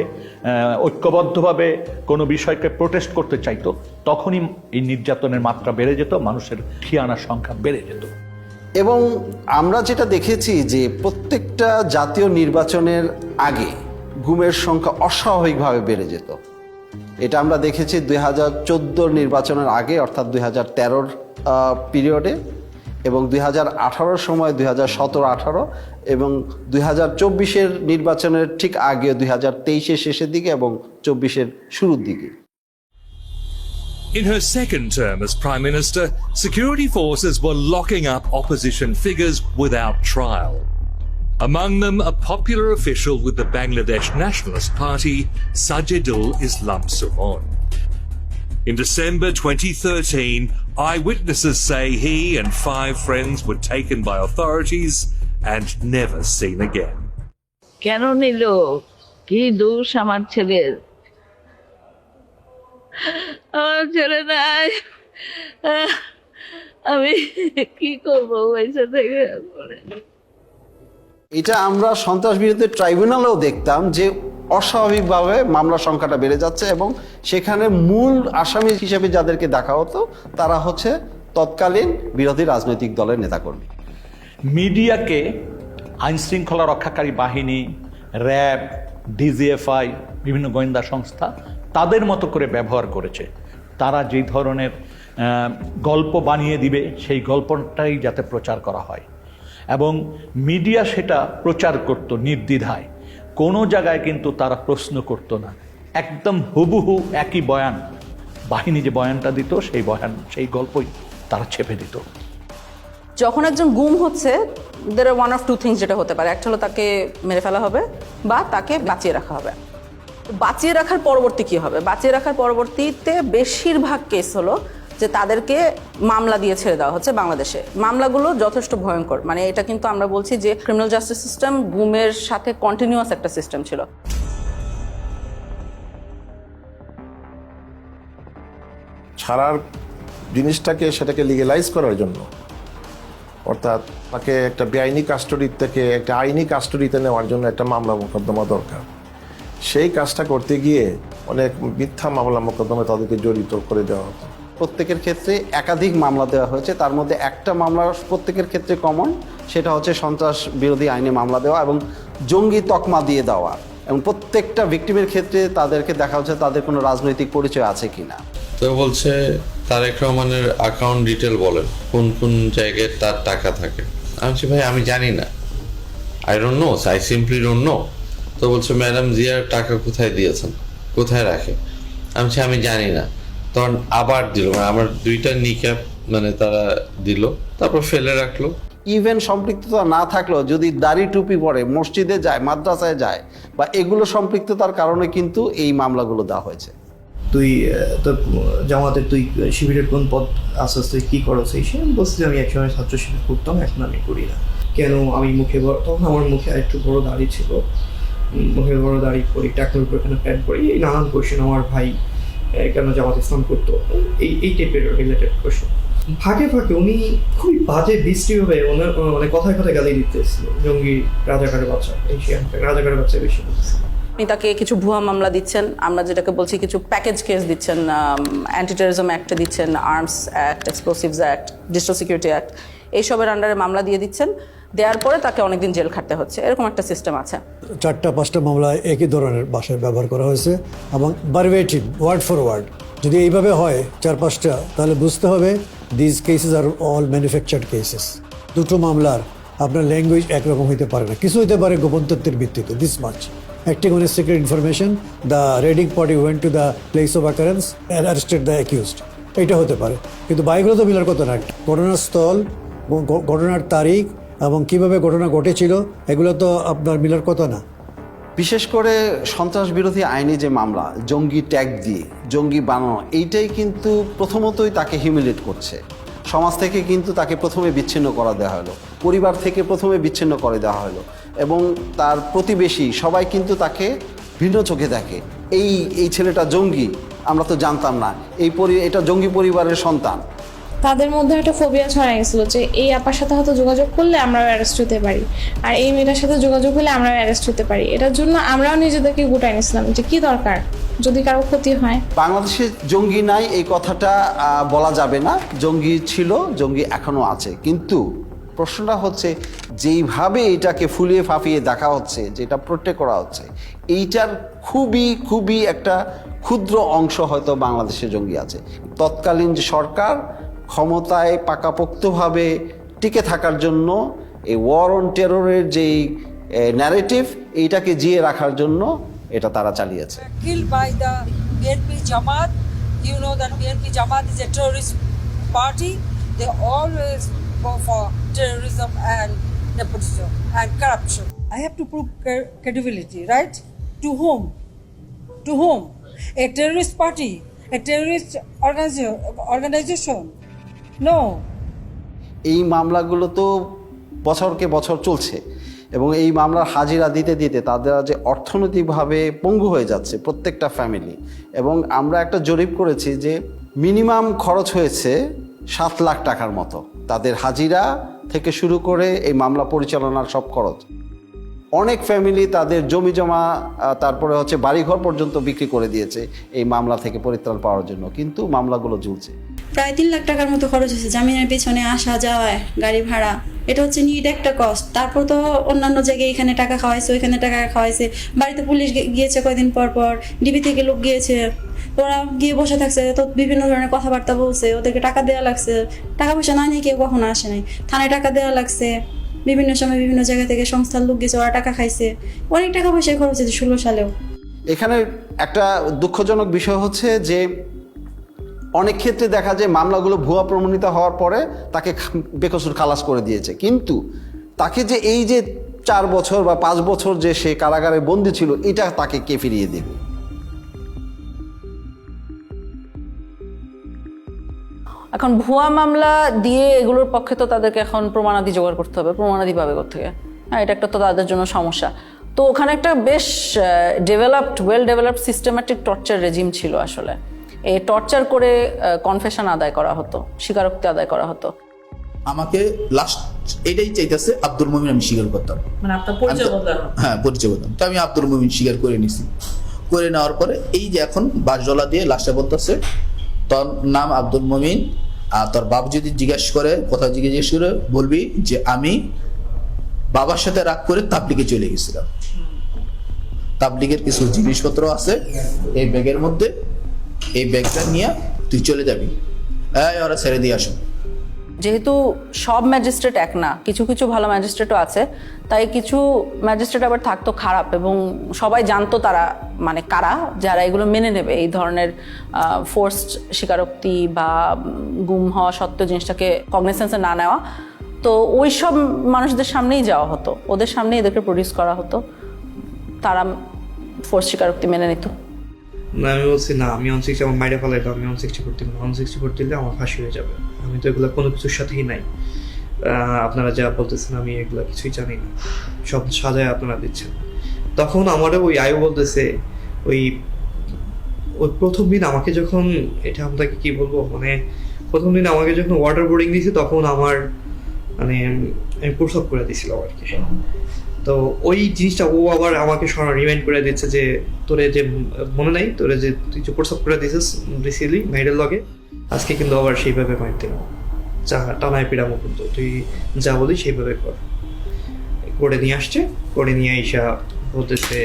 ঐক্যবদ্ধভাবে কোনো বিষয়কে প্রোটেস্ট করতে চাইতো, তখনই এই নির্যাতনের মাত্রা বেড়ে যেত, মানুষের ঠিয়ানার সংখ্যা বেড়ে যেত। এবং আমরা যেটা দেখেছি যে প্রত্যেকটা জাতীয় নির্বাচনের আগে গুমের সংখ্যা অস্বাভাবিকভাবে বেড়ে যেত। এটা আমরা দেখেছি 2014 নির্বাচনের আগে, অর্থাৎ 2013 পিরিয়ডে, এবং 2018 সময় 2017-18, এবং 2024 নির্বাচনের ঠিক আগে 2023 শেষের দিকে এবং 24 শুরুর দিকে। In her second term as Prime Minister, security forces were locking up opposition figures without trial. Among them, a popular official with the Bangladesh Nationalist Party, Sajidul Islam Sumon. In December 2013, eyewitnesses say he and 5 friends were taken by authorities and never seen again. কেন নিল? কি দোষ আমার ছেলের? আমার ছেলে নাই, আমি কি করবো পয়সা থেকে? এটা আমরা সন্ত্রাস বিরোধী ট্রাইব্যুনালেও দেখতাম যে অস্বাভাবিকভাবে মামলার সংখ্যাটা বেড়ে যাচ্ছে, এবং সেখানে মূল আসামি হিসেবে যাদেরকে দেখা হতো তারা হচ্ছে তৎকালীন বিরোধী রাজনৈতিক দলের নেতাকর্মী। মিডিয়াকে আইনশৃঙ্খলা রক্ষাকারী বাহিনী, র্যাব, ডিজিএফআই, বিভিন্ন গোয়েন্দা সংস্থা তাদের মতো করে ব্যবহার করেছে। তারা যেই ধরনের গল্প বানিয়ে দিবে সেই গল্পটাই যাতে প্রচার করা হয়, এবং মিডিয়া সেটা প্রচার করত নির্দ্বিধায়। কোনো জায়গায় কিন্তু তারা প্রশ্ন করতো না, একদম হুবহু একই বয়ান, বাহিনী যে বয়ানটা দিত সেই গল্পই তারা ছেপে দিত। যখন একজন গুম হচ্ছে, দের আর ওয়ান অফ টু থিংস যেটা হতে পারে, একটা হলো তাকে মেরে ফেলা হবে বা তাকে বাঁচিয়ে রাখা হবে। বাঁচিয়ে রাখার পরবর্তী কি হবে? বাঁচিয়ে রাখার পরবর্তীতে বেশিরভাগ কেস হলো যে তাদেরকে মামলা দিয়ে ছেড়ে দেওয়া হচ্ছে। বাংলাদেশে মামলাগুলো যথেষ্ট ভয়ঙ্কর, এটা কিন্তু আমরা বলছি যে ক্রিমিনাল জাস্টিস সিস্টেম গুমের সাথে কন্টিনিউয়াস একটা সিস্টেম ছিল। ছাড়ার জিনিসটাকে সেটাকে লিগ্যালাইজ করার জন্য, অর্থাৎ তাকে একটা বেআইনি কাস্টডির থেকে একটা আইনি কাস্টডিতে নেওয়ার জন্য একটা মামলা মোকদ্দমা দরকার। সেই কাজটা করতে গিয়ে অনেক মিথ্যা মামলা মোকদ্দমা তাদেরকে জড়িত করে দেওয়া হতো। প্রত্যেকের ক্ষেত্রে একাধিক মামলা দেওয়া হয়েছে, তার মধ্যে একটা মামলা প্রত্যেকের ক্ষেত্রে কমন, সেটা হচ্ছে সন্ত্রাস বিরোধী আইনে মামলা দেওয়া এবং জঙ্গি তকমা দিয়ে দেওয়া, এবং প্রত্যেকটা ভিকটিমের ক্ষেত্রে তাদেরকে দেখা হচ্ছে তাদের কোনো রাজনৈতিক পরিচয় আছে কিনা। তো বলছে তারেক রহমানের অ্যাকাউন্ট ডিটেল বলেন, কোন কোন জায়গায় তার টাকা থাকে। আমি বলছি ভাই আমি জানি না, I don't know, I simply don't know. তো বলছে ম্যাডাম জিয়ার টাকা কোথায় দিয়েছেন, কোথায় রাখে। আমি বলছি আমি জানি না। তখন আবার দিল, আমার 2টা নিক্যাপ তারা দিল, তারপর ফেলে রাখলো। ইভেন সম্পৃক্ততা না থাকলেও যদি দাড়ি টুপি পরে মসজিদে যায়, মাদ্রাসায় যায়, বা এগুলো সম্পৃক্ততার কারণে কিন্তু এই মামলাগুলো দেওয়া হয়েছে। তুই তোর জামাতের তুই শিবিরের কোন পদ আসাস, তুই কী করো সেই সে বলছি আমি একসময় ছাত্র শিবির করতাম, এখন আমি করি না। কেন? আমি মুখে তখন আমার মুখে একটু বড় দাড়ি ছিল, মুখে বড় দাড়ি করি, টাকনোর উপর এখানে প্যান্ট করি, এই নানান কোয়েশ্চেন। আমার ভাই কেন জামাত ইসলাম করতো, এই টাইপের রিলেটেড কোয়েশ্চেন। ফাঁকে ফাঁকে উনি খুবই বাজে বৃষ্টিভাবে ওনার কথায় কথায় গালি দিতেছিল, জঙ্গি, রাজাকারের বাচ্চা, এই রাজাকারের বাচ্চা বেশি বলতেছিল। আপনি তাকে কিছু ভুয়া মামলা দিচ্ছেন, আমরা যেটাকে বলছি কিছু প্যাকেজ কেস দিচ্ছেন, অ্যান্টি টেররিজম অ্যাক্ট দিচ্ছেন, arms act, explosives act, digital security act, এইসবের আন্ডারে মামলা দিয়ে দিচ্ছেন, দেওয়ার পরে তাকে অনেকদিন জেল খাটতে হচ্ছে, এরকম একটা সিস্টেম আছে। 4-5টা মামলা একই ধরনের ভাষায় ব্যবহার করা হয়েছে এবং ভার্বেটিম ওয়ার্ড ফর ওয়ার্ড। যদি এইভাবে হয় 4-5টা, তাহলে বুঝতে হবে this cases are all manufactured cases. দুটো মামলার আপনার ল্যাঙ্গুয়েজ একরকম হইতে পারে না, কিছু হইতে পারে গোপন তথ্যের ভিত্তিতে, this much acting on a secret information, the raiding party went to the place of occurrence and arrested the accused, এটা হতে পারে। কিন্তু বাইকগুলো তো মিলার কথা না, ঘটনার স্থল, ঘটনার তারিখ এবং কিভাবে ঘটনা ঘটেছিল এগুলো তো আপনার মিলার কথা না। বিশেষ করে সন্ত্রাস বিরোধী আইনে যে মামলা, জঙ্গি ট্যাগ দিয়ে জঙ্গি বানানো, এইটাই কিন্তু প্রথমতই তাকে হিউমিলেট করছে। সমাজ থেকে কিন্তু তাকে প্রথমে বিচ্ছিন্ন করা দেওয়া হলো, পরিবার থেকে প্রথমে বিচ্ছিন্ন করে দেওয়া হলো, এবং তার প্রতিবেশী সবাই কিন্তু তাকে ভিন্ন চোখে দেখে। এই ছেলেটা জঙ্গি, আমরা তো জানতাম না, এটা জঙ্গি পরিবারের সন্তান। তাদের মধ্যে একটা ফোবিয়া ছড়াই গেছিল যে এই আপার সাথে হয়তো যোগাযোগ করলে আমরাও অ্যারেস্ট হতে পারি, আর এই মেয়েটার সাথে যোগাযোগ হলে আমরাও অ্যারেস্ট হতে পারি। এটার জন্য আমরাও নিজেদেরকে গোটাই নিয়েছিলাম যে কি দরকার যদি কারো ক্ষতি হয়। বাংলাদেশে জঙ্গি নাই এই কথাটা বলা যাবে না, জঙ্গি ছিল, জঙ্গি এখনো আছে। কিন্তু প্রশ্নটা হচ্ছে যেইভাবে এটাকে ফুলিয়ে ফাঁপিয়ে দেখা হচ্ছে, যেটা প্রোটেক্ট করা হচ্ছে, এইটার খুবই একটা ক্ষুদ্র অংশ হয়তো বাংলাদেশে জঙ্গি আছে। তৎকালীন যে সরকার ক্ষমতায় পাকাপোক্তভাবে টিকে থাকার জন্য এই ওয়ার অন টেররের যেই ন্যারেটিভ, এইটাকে জিয়ে রাখার জন্য এটা তারা চালিয়েছে। Killed by the BNP Jamaat. You know that BNP Jamaat is a terrorist party. They always go for terrorism and nepotism and corruption. I have to prove credibility, right? To whom? To whom? A terrorist party? A terrorist organization? No. এই মামলাগুলো তো বছরকে বছর চলছে, এবং এই মামলার হাজিরা দিতে দিতে তাদের যে অর্থনৈতিকভাবে পঙ্গু হয়ে যাচ্ছে প্রত্যেকটা ফ্যামিলি। এবং আমরা একটা জরিপ করেছি যে মিনিমাম খরচ হয়েছে 7 লাখ টাকার মতো, তাদের হাজিরা থেকে শুরু করে এই মামলা পরিচালনার সব খরচ। অনেক ফ্যামিলি তাদের জমি জমা, তারপরে হচ্ছে বাড়িঘর পর্যন্ত বিক্রি করে দিয়েছে এই মামলা থেকে পরিত্রাণ পাওয়ার জন্য, কিন্তু মামলাগুলো ঝুলছে। প্রায় 3 লাখ টাকার মতো খরচ হয়েছে জামিনের পেছনে, আসা যাওয়ায়, গাড়ি ভাড়া, এটা হচ্ছে নিট একটা কস্ট। তারপর তো অন্যান্য জায়গায় এখানে টাকা খাওয়াইছে, ওইখানে টাকা খাওয়াইছে, বাড়িতে পুলিশ গিয়েছে কয়দিন পর, ডিবি থেকে লোক গিয়েছে, ওরা গিয়ে বসে থাকছে, তো বিভিন্ন ধরনের কথাবার্তা বলছে, ওদেরকে টাকা দেওয়া লাগছে, টাকা পয়সা না নিয়ে কেউ কখনো আসে নাই, থানায় টাকা দেওয়া লাগছে, বিভিন্ন সময় বিভিন্ন জায়গা থেকে সংস্থার লোক গেছে, ওরা টাকা খাইছে, অনেক টাকা পয়সা খরচ হয়েছে 16 সালেও। এখানে একটা দুঃখজনক বিষয় হচ্ছে যে অনেক ক্ষেত্রে দেখা যায় মামলাগুলো ভুয়া প্রমাণিত হওয়ার পরে তাকে বেকসুর খালাস করে দিয়েছে, কিন্তু তাকে যে এই যে 4 বছর বা 5 বছর যে সে কারাগারে বন্দী ছিল, এটা তাকে কে ফিরিয়ে দেবে? এখন ভুয়া মামলা দিয়ে এগুলোর পক্ষে তো তাদেরকে এখন প্রমাণাদি জোগাড় করতে হবে, প্রমাণাদি পাবে কোত্থেকে? হ্যাঁ, এটা একটা তো তাদের জন্য সমস্যা। তো ওখানে একটা বেশ well developed systematic torture regime ছিল আসলে। এই টর্চার করে কনফেশন আদায় করা হতো, স্বীকারোক্তি আদায় করা হতো। আমাকে লাস্ট এটাই চাইতেছে আব্দুল মুমিন আমি স্বীকার করতাম, মানে আপনার পরিচয় বদলানো। হ্যাঁ, পরিচয় বলতাম। তো আমি আব্দুল মুমিন স্বীকার করে নিছি। করে নেওয়ার পরে এই যে এখন বাসজলা দিয়ে লাস্টে বলতেছে তোর নাম আব্দুল মুমিন, আর তোর বাপ যদি জিজ্ঞেস করে, কোথাও জিজ্ঞেস করে বলবি যে আমি বাবার সাথে রাগ করে তাবলিগে চলে গেছিলাম, তাবলিগের কিছু জিনিসপত্র আছে এই ব্যাগের মধ্যে, এই ব্যাগটা নিয়ে তুই চলে যাবি, ওরা ছেড়ে দিয়ে আসো। যেহেতু সব ম্যাজিস্ট্রেট এক না, কিছু কিছু ভালো ম্যাজিস্ট্রেটও আছে, তাই কিছু ম্যাজিস্ট্রেট আবার থাকতো খারাপ, এবং সবাই জানতো তারা মানে কারা, যারা এগুলো মেনে নেবে, এই ধরনের ফোর্সড স্বীকারোক্তি বা গুম হওয়া সত্ত্বেও জিনিসটাকে কগনিসেন্সে না নেওয়া। তো ওই সব মানুষদের সামনেই যাওয়া হতো, ওদের সামনেই এদেরকে প্রডিউস করা হতো, তারা ফোর্স স্বীকারোক্তি মেনে নিত। না, আমি বলছি না, আমি 160 আমার মাইরে ফেলাইতো, আমি 160 করতে না, 160 করতে দিলে আমার ফাঁসি হয়ে যাবে। আমি তো এগুলো কোনো কিছুর সাথেই নাই। আপনারা যা বলতেছেন আমি এগুলো কিছুই জানি না, সব সাজায় আপনারা দিচ্ছেন। তখন আমারও ওই আয়ু বলতেছে, ওই প্রথম দিন আমাকে যখন, এটা আপনাকে কি বলবো, মানে প্রথম দিন আমাকে যখন ওয়াটার বোর্ডিং দিয়েছে, তখন আমার মানে আমি প্রসব করে দিয়েছিল আর কি। তো ওই জিনিসটা ও আবার আমাকে রিমাইন্ড করে দিচ্ছে যে তোরে যে মনে নাই, তোরে যে তুই যে প্রসব করে দিয়েছিস রিসেন্টলি মেয়েদের লগে, আজকে কিন্তু আবার সেইভাবে মাইর দিলাম। টানায় পিড়ামো, কিন্তু তুই যা বলি সেইভাবে কর। করে নিয়ে আসছে, করে নিয়ে আইসা বলতেছে,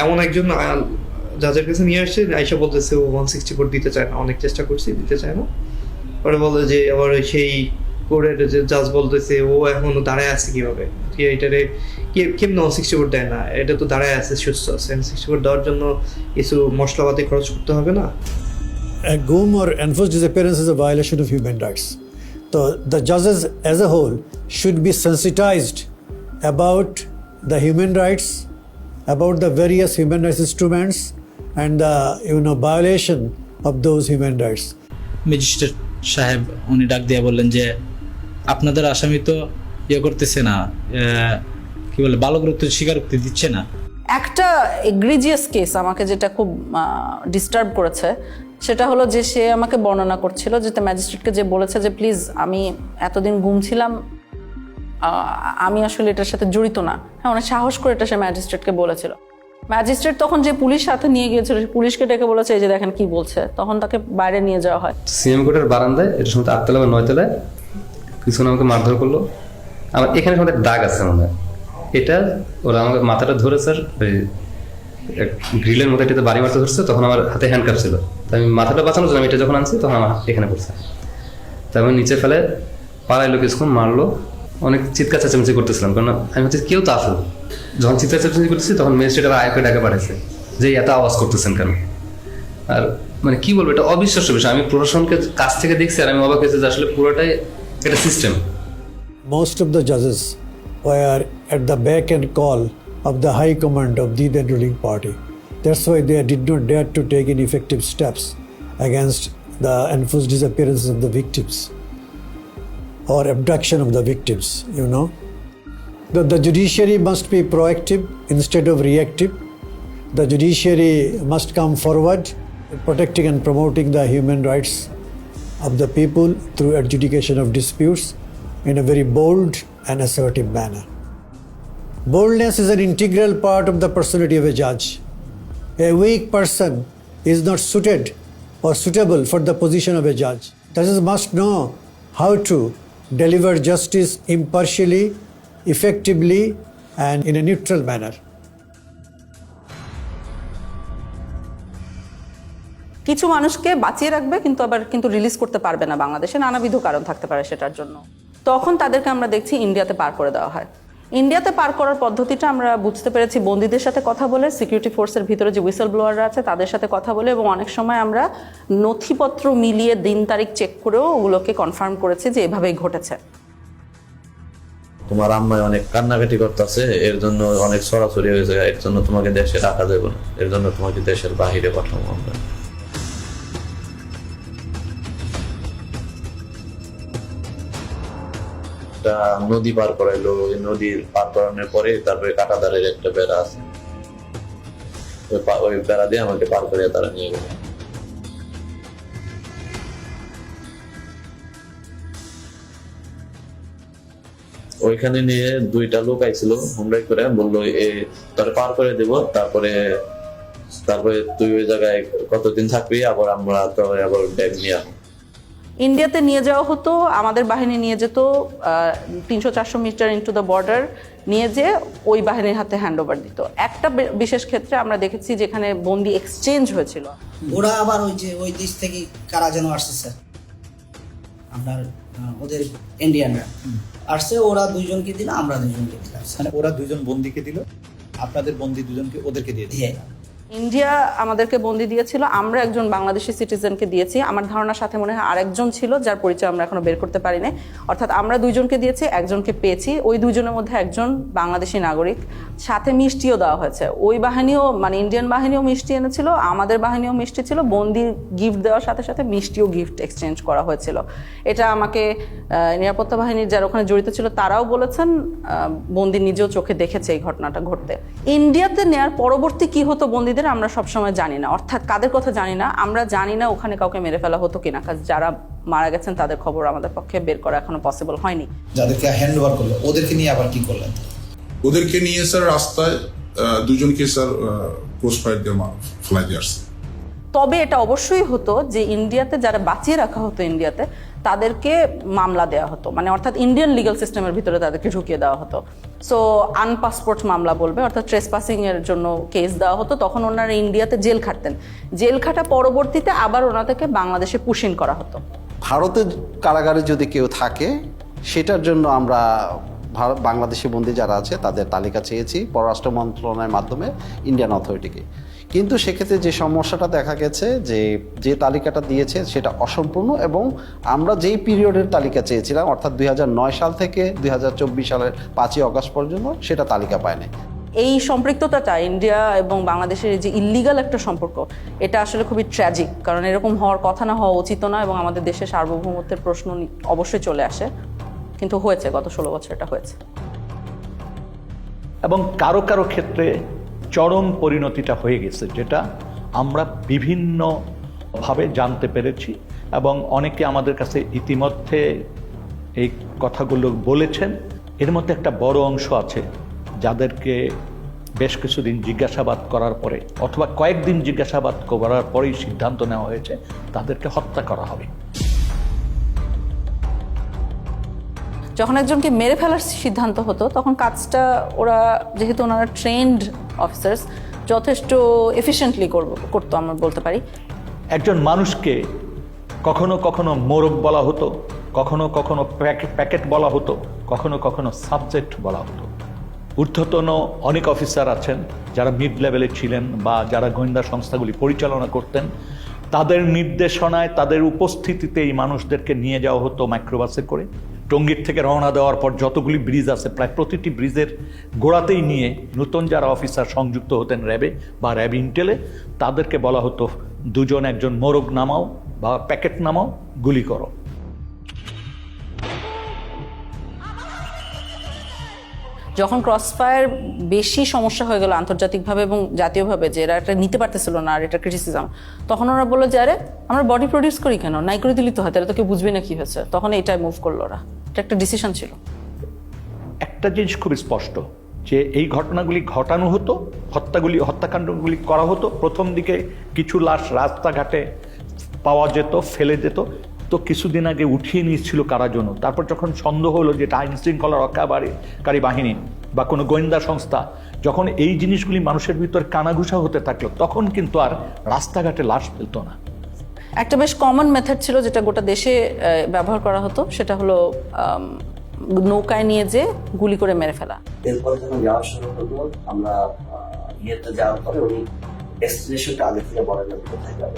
এমন একজন জাজের কাছে নিয়ে আসছে, আইসা বলতেছে ও 164 দিতে চায় না, অনেক চেষ্টা করছি দিতে চায় না। পরে বলে যে আবার সেই কোর্টের যে জাজ বলতেছে ও এখনো দাঁড়ায় আছে কিভাবে, এটারে কেমন 164 দেয় না, এটা তো দাঁড়ায় আছে, সুস্থ আছে, 164 দেওয়ার জন্য কিছু মশলাপাতি খরচ করতে হবে না। A GUM or enforced disappearance is a violation of human rights. So the judges as a whole should be sensitized about the human rights, about the various human rights instruments and the violation of those human rights. Magistrate সাহেব উনি ডাক দিয়ে বললেন যে আপনাদের আসামি তো করতেছে না, কি বলে বালকরূপের স্বীকারোক্তি দিচ্ছে না। একটা এগ্রিজিয়াস কেস আমাকে যেটা খুব ডিস্টার্ব করেছে সেটা হলো যে সে আমাকে বর্ণনা করছিল যে ম্যাজিস্ট্রেটকে যে বলেছে যে প্লিজ আমি এতদিন গুম ছিলাম, আমি আসলে এটার সাথে জড়িত না। হ্যাঁ, অনেক সাহস করে এটা সে ম্যাজিস্ট্রেটকে বলেছিল। ম্যাজিস্ট্রেট তখন যে পুলিশ সাথে নিয়ে গিয়েছিল, পুলিশকে ডেকে বলেছে এই যে দেখেন কি বলছে, তখন তাকে বাইরে নিয়ে যাওয়া হয়। সিএম কোর্টের বারান্দায়, এটা সময় 8তলা বা 9তলায় কিছু আমাকে মারধর করলো। আমার এখানে সময় দাগ আছে মনে হয়, এটা ওরা আমাকে মাথাটা ধরে স্যার ওই গ্রিলের মধ্যে এটাতে বাড়ি মারতে ধরছে, তখন আমার হাতে হ্যান্ডকাপ ছিল, তাই আমি মাথাটা বাঁচানোর জন্য আমি এটা যখন আনছি তখন আমার এখানে পড়ছে, তাই আমি নিচে ফেলে পাড়াইলো, কিছুক্ষণ মারলো, অনেক চিৎকার চেঁচামেচি করতেছিলাম, কারণ আমি হচ্ছে কেউ তো আসলো। যখন চিৎকার চেঁচামেচি করতেছি তখন ম্যাজিস্ট্রেট আবার আয়কে ডাকে পাঠাইছে যে এত আওয়াজ করতেছেন কেন। আর মানে কি বলবো, এটা অবিশ্বাস্য বিষয়। আমি প্রশাসনকে কাছ থেকে দেখছি আর আমি অবাক হয়েছি যে আসলে পুরোটাই একটা system. Most of the judges were at the beck and call of the high command of the then ruling party. That's why they did not dare to take any effective steps against the enforced disappearances of the victims or abduction of the victims, The judiciary must be proactive instead of reactive. The judiciary must come forward protecting and promoting the human rights of the people through adjudication of disputes in a very bold and assertive manner. Boldness is an integral part of the personality of a judge. A weak person is not suited or suitable for the position of a judge. Judges must know how to deliver justice impartially, effectively, and in a neutral manner. কিছু মানুষকে বাঁচিয়ে রাখবে কিন্তু আবার release করতে পারবে না, বাংলাদেশে নানাবিধ কারণ থাকতে পারে সেটার জন্য। তখন তাদেরকে আমরা দেখছি ইন্ডিয়াতে পার করে দেওয়া হয়। ইন্ডিয়াতে পার করার পদ্ধতিটা আমরা বুঝতে পেরেছি বন্দীদের সাথে কথা বলে, সিকিউরিটি ফোর্সের ভিতরে যে হুইসেল ব্লোয়াররা আছে তাদের সাথে কথা বলে, এবং অনেক সময় আমরা নথিপত্র মিলিয়ে দিন তারিখ চেক করেও ওগুলোকে কনফার্ম করেছি যে এভাবেই ঘটেছে। তোমার আম্মায় অনেক কান্নাকাটি করতেছে, এর জন্য অনেক সরাসরি হয়েছে, এর জন্য তোমাকে দেশে রাখা যাবে না, এর জন্য তোমাকে দেশের বাহিরে পাঠাবো আমরা। নদী পার করাইলো, নদী পার করানোর পরে তারপরে কাঁটাতারের একটা বেড়া আছে, ওই বেড়া দিয়ে আমাকে পার করে তারা নিয়ে গেল। ওইখানে নিয়ে 2টা লোক আইছিল হুমরাই করে, বললো তোর পার করে দেব, তারপরে তুই ওই জায়গায় কতদিন থাকবি, আবার আমরা তো আবার ব্যাগ নিয়ে আসবো। ইন্ডিয়াতে নিয়ে যাওয়া হতো, আমাদের বাহিনী নিয়ে যেত 300-400 মিটার ইনটু দ্য বর্ডার, নিয়ে যে ওই বাহিনীর হাতে হ্যান্ড ওভার দিত। একটা বিশেষ ক্ষেত্রে আমরা দেখেছি যেখানে বন্দি এক্সচেঞ্জ হয়েছিল। ওরা আবার ওই দেশ থেকে কারা যেন আসছে স্যার, আপনার ওদের ইন্ডিয়ানরা আসছে, ওরা 2জনকে দিল, আমরা 2জনকে দিলাম। মানে ওরা 2জন বন্দিকে দিল, আপনাদের বন্দি 2জনকে ওদেরকে দিয়ে দিল। ইন্ডিয়া আমাদেরকে বন্দি দিয়েছিল, আমরা একজন বাংলাদেশি সিটিজেনকে দিয়েছি। আমার ধারণার সাথে মনে হয় আরেকজন ছিল যার পরিচয় আমরা এখনো বের করতে পারিনি। অর্থাৎ আমরা 2জনকে দিয়েছি, একজনকে পেয়েছি। ওই 2জনের মধ্যে একজন বাংলাদেশি নাগরিক, সাথে মিষ্টিও দেওয়া হয়েছে। ওই বাহিনীও মানে ইন্ডিয়ান বাহিনীও মিষ্টি এনেছিল, আমাদের বাহিনীও মিষ্টি ছিল। বন্দি গিফট দেওয়ার সাথে সাথে মিষ্টিও গিফট এক্সচেঞ্জ করা হয়েছিল। এটা আমাকে নিরাপত্তা বাহিনীর যারা ওখানে জড়িত ছিল তারাও বলেছেন, বন্দি নিজেও চোখে দেখেছে এই ঘটনাটা ঘটতে। ইন্ডিয়াতে নেয়ার পরবর্তী কি হতো বন্দিদের আমরা সবসময় জানি না, অর্থাৎ কাদের কথা জানি না, আমরা জানি না ওখানে কাউকে মেরে ফেলা হতো কিনা, কারণ যারা মারা গেছেন তাদের খবর আমাদের পক্ষে বের করা এখনো পসিবল হয়নি। যাদেরকে হ্যান্ড ওভার করলো ওদেরকে নিয়ে আবার কি করলেন? ওদেরকে নিয়ে স্যার রাস্তায় 2জনকে স্যার ক্রস ফায়ার দিয়ে ফেলাই দিয়ে আসছে। তবে এটা অবশ্যই হতো যে ইন্ডিয়াতে যারা বাঁচিয়ে রাখা হতো ইন্ডিয়াতে তাদেরকে মামলা দেওয়া হতো, মানে অর্থাৎ ইন্ডিয়ান লিগ্যাল সিস্টেমের ভিতরে তাদেরকে ঢুকিয়ে দেওয়া হতো। সো আনপাসপোর্ট মামলা বলবে, অর্থাৎ ট্রেসপাসিং এর জন্য কেস দেওয়া হতো। তখন ওনারা ইন্ডিয়াতে জেল খাটতেন, জেল খাটা পরবর্তীতে আবার ওনাদেরকে বাংলাদেশে পুশিন করা হতো। ভারতের কারাগারে যদি কেউ থাকে সেটার জন্য আমরা বাংলাদেশি বন্দী যারা আছে তাদের তালিকা চেয়েছি পররাষ্ট্র মন্ত্রণালয়ের মাধ্যমে ইন্ডিয়ান অথরিটিকে। কিন্তু সেক্ষেত্রে যে সমস্যাটা দেখা গেছে যে তালিকাটা দিয়েছে সেটা অসম্পূর্ণ, এবং আমরা যেই পিরিয়ডের তালিকা চেয়েছিলাম অর্থাৎ 2009 সাল থেকে 2024 সালের 5ই অগস্ট পর্যন্ত সেটা তালিকা পায়নি। এই সম্পৃক্ততাটা ইন্ডিয়া এবং বাংলাদেশের যে ইল্লিগাল একটা সম্পর্ক, এটা আসলে খুবই ট্র্যাজিক, কারণ এরকম হওয়ার কথা না, হওয়া উচিত না, এবং আমাদের দেশের সার্বভৌমত্বের প্রশ্ন অবশ্যই চলে আসে, কিন্তু হয়েছে, গত 16 বছর এটা হয়েছে। এবং কারো কারো ক্ষেত্রে চরম পরিণতিটা হয়ে গেছে, যেটা আমরা বিভিন্নভাবে জানতে পেরেছি, এবং অনেকে আমাদের কাছে ইতিমধ্যে এই কথাগুলো বলেছেন। এর মধ্যে একটা বড় অংশ আছে যাদেরকে বেশ কিছুদিন জিজ্ঞাসাবাদ করার পরে অথবা কয়েকদিন জিজ্ঞাসাবাদ করার পরেই সিদ্ধান্ত নেওয়া হয়েছে তাদেরকে হত্যা করা হবে। যখন একজনকে মেরে ফেলার সিদ্ধান্ত হতো তখন কাজটা ওরা, যেহেতু ওনারা ট্রেন্ড অফিসার্স, যথেষ্ট এফিশিয়েন্টলি করতো আমরা বলতে পারি। একজন মানুষকে কখনো কখনো মোরগ বলা হতো, কখনো কখনো প্যাকেট বলা হতো, কখনো কখনো সাবজেক্ট বলা হতো। ঊর্ধ্বতন অনেক অফিসার আছেন যারা মিড লেভেলে ছিলেন বা যারা গোয়েন্দা সংস্থাগুলি পরিচালনা করতেন, তাদের নির্দেশনায়, তাদের উপস্থিতিতে এই মানুষদেরকে নিয়ে যাওয়া হতো মাইক্রোবাসে করে। টঙ্গীর থেকে রওনা দেওয়ার পর যতগুলি ব্রিজ আছে প্রায় প্রতিটি ব্রিজের গোড়াতেই নিয়ে নতুন যারা অফিসার সংযুক্ত হতেন র্যাবে বা র্যাব ইন্টেলে, তাদেরকে বলা হতো দুজন একজন মোরগ নামাও বা প্যাকেট নামাও, গুলি করো। যখন ক্রসফায়ার বেশি সমস্যা হয়ে গেল আন্তর্জাতিকভাবে এবং জাতীয়ভাবে, যে এরা এটা নিতে পারতেছিল না আর এটা ক্রিটিসিজম, তখন ওরা বললো যে আরে আমরা বডি প্রডিউস করি কেন, নাই করে দিলি তো হয়, তাহলে তো কেউ বুঝবে না কি হয়েছে। তখন এটাই মুভ করলো ওরা, এটা একটা ডিসিশন ছিল। একটা জিনিস খুব স্পষ্ট যে এই ঘটনাগুলি ঘটানো হতো, হত্যাকাণ্ডগুলি করা হতো। প্রথম দিকে কিছু লাশ রাস্তাঘাটে পাওয়া যেত, ফেলে যেত, তো কিছুদিন আগে উঠিয়ে নিয়েছিল কারা জন্য। তারপর যখন সন্দেহ হলো যে এটা আইন শৃঙ্খলা রক্ষাকারী বাহিনী বা কোনো গোয়েন্দা সংস্থা, যখন এই জিনিসগুলি মানুষের ভিতর কানাঘুষা হতে থাকলো, তখন কিন্তু আর রাস্তাঘাটে লাশ ফেলতো না। একটা বেশ কমন মেথড ছিল যেটা গোটা দেশে ব্যবহার করা হতো, সেটা হলো নৌকায় নিয়ে যে গুলি করে মেরে ফেলা। এরপরে যখন যাওয়া শুরু হলো, আমরা ইয়েতে যাওয়ার পরে উনি ডেস্টিনেশনটা আগে থেকে বলেন না কোথায় যাবে,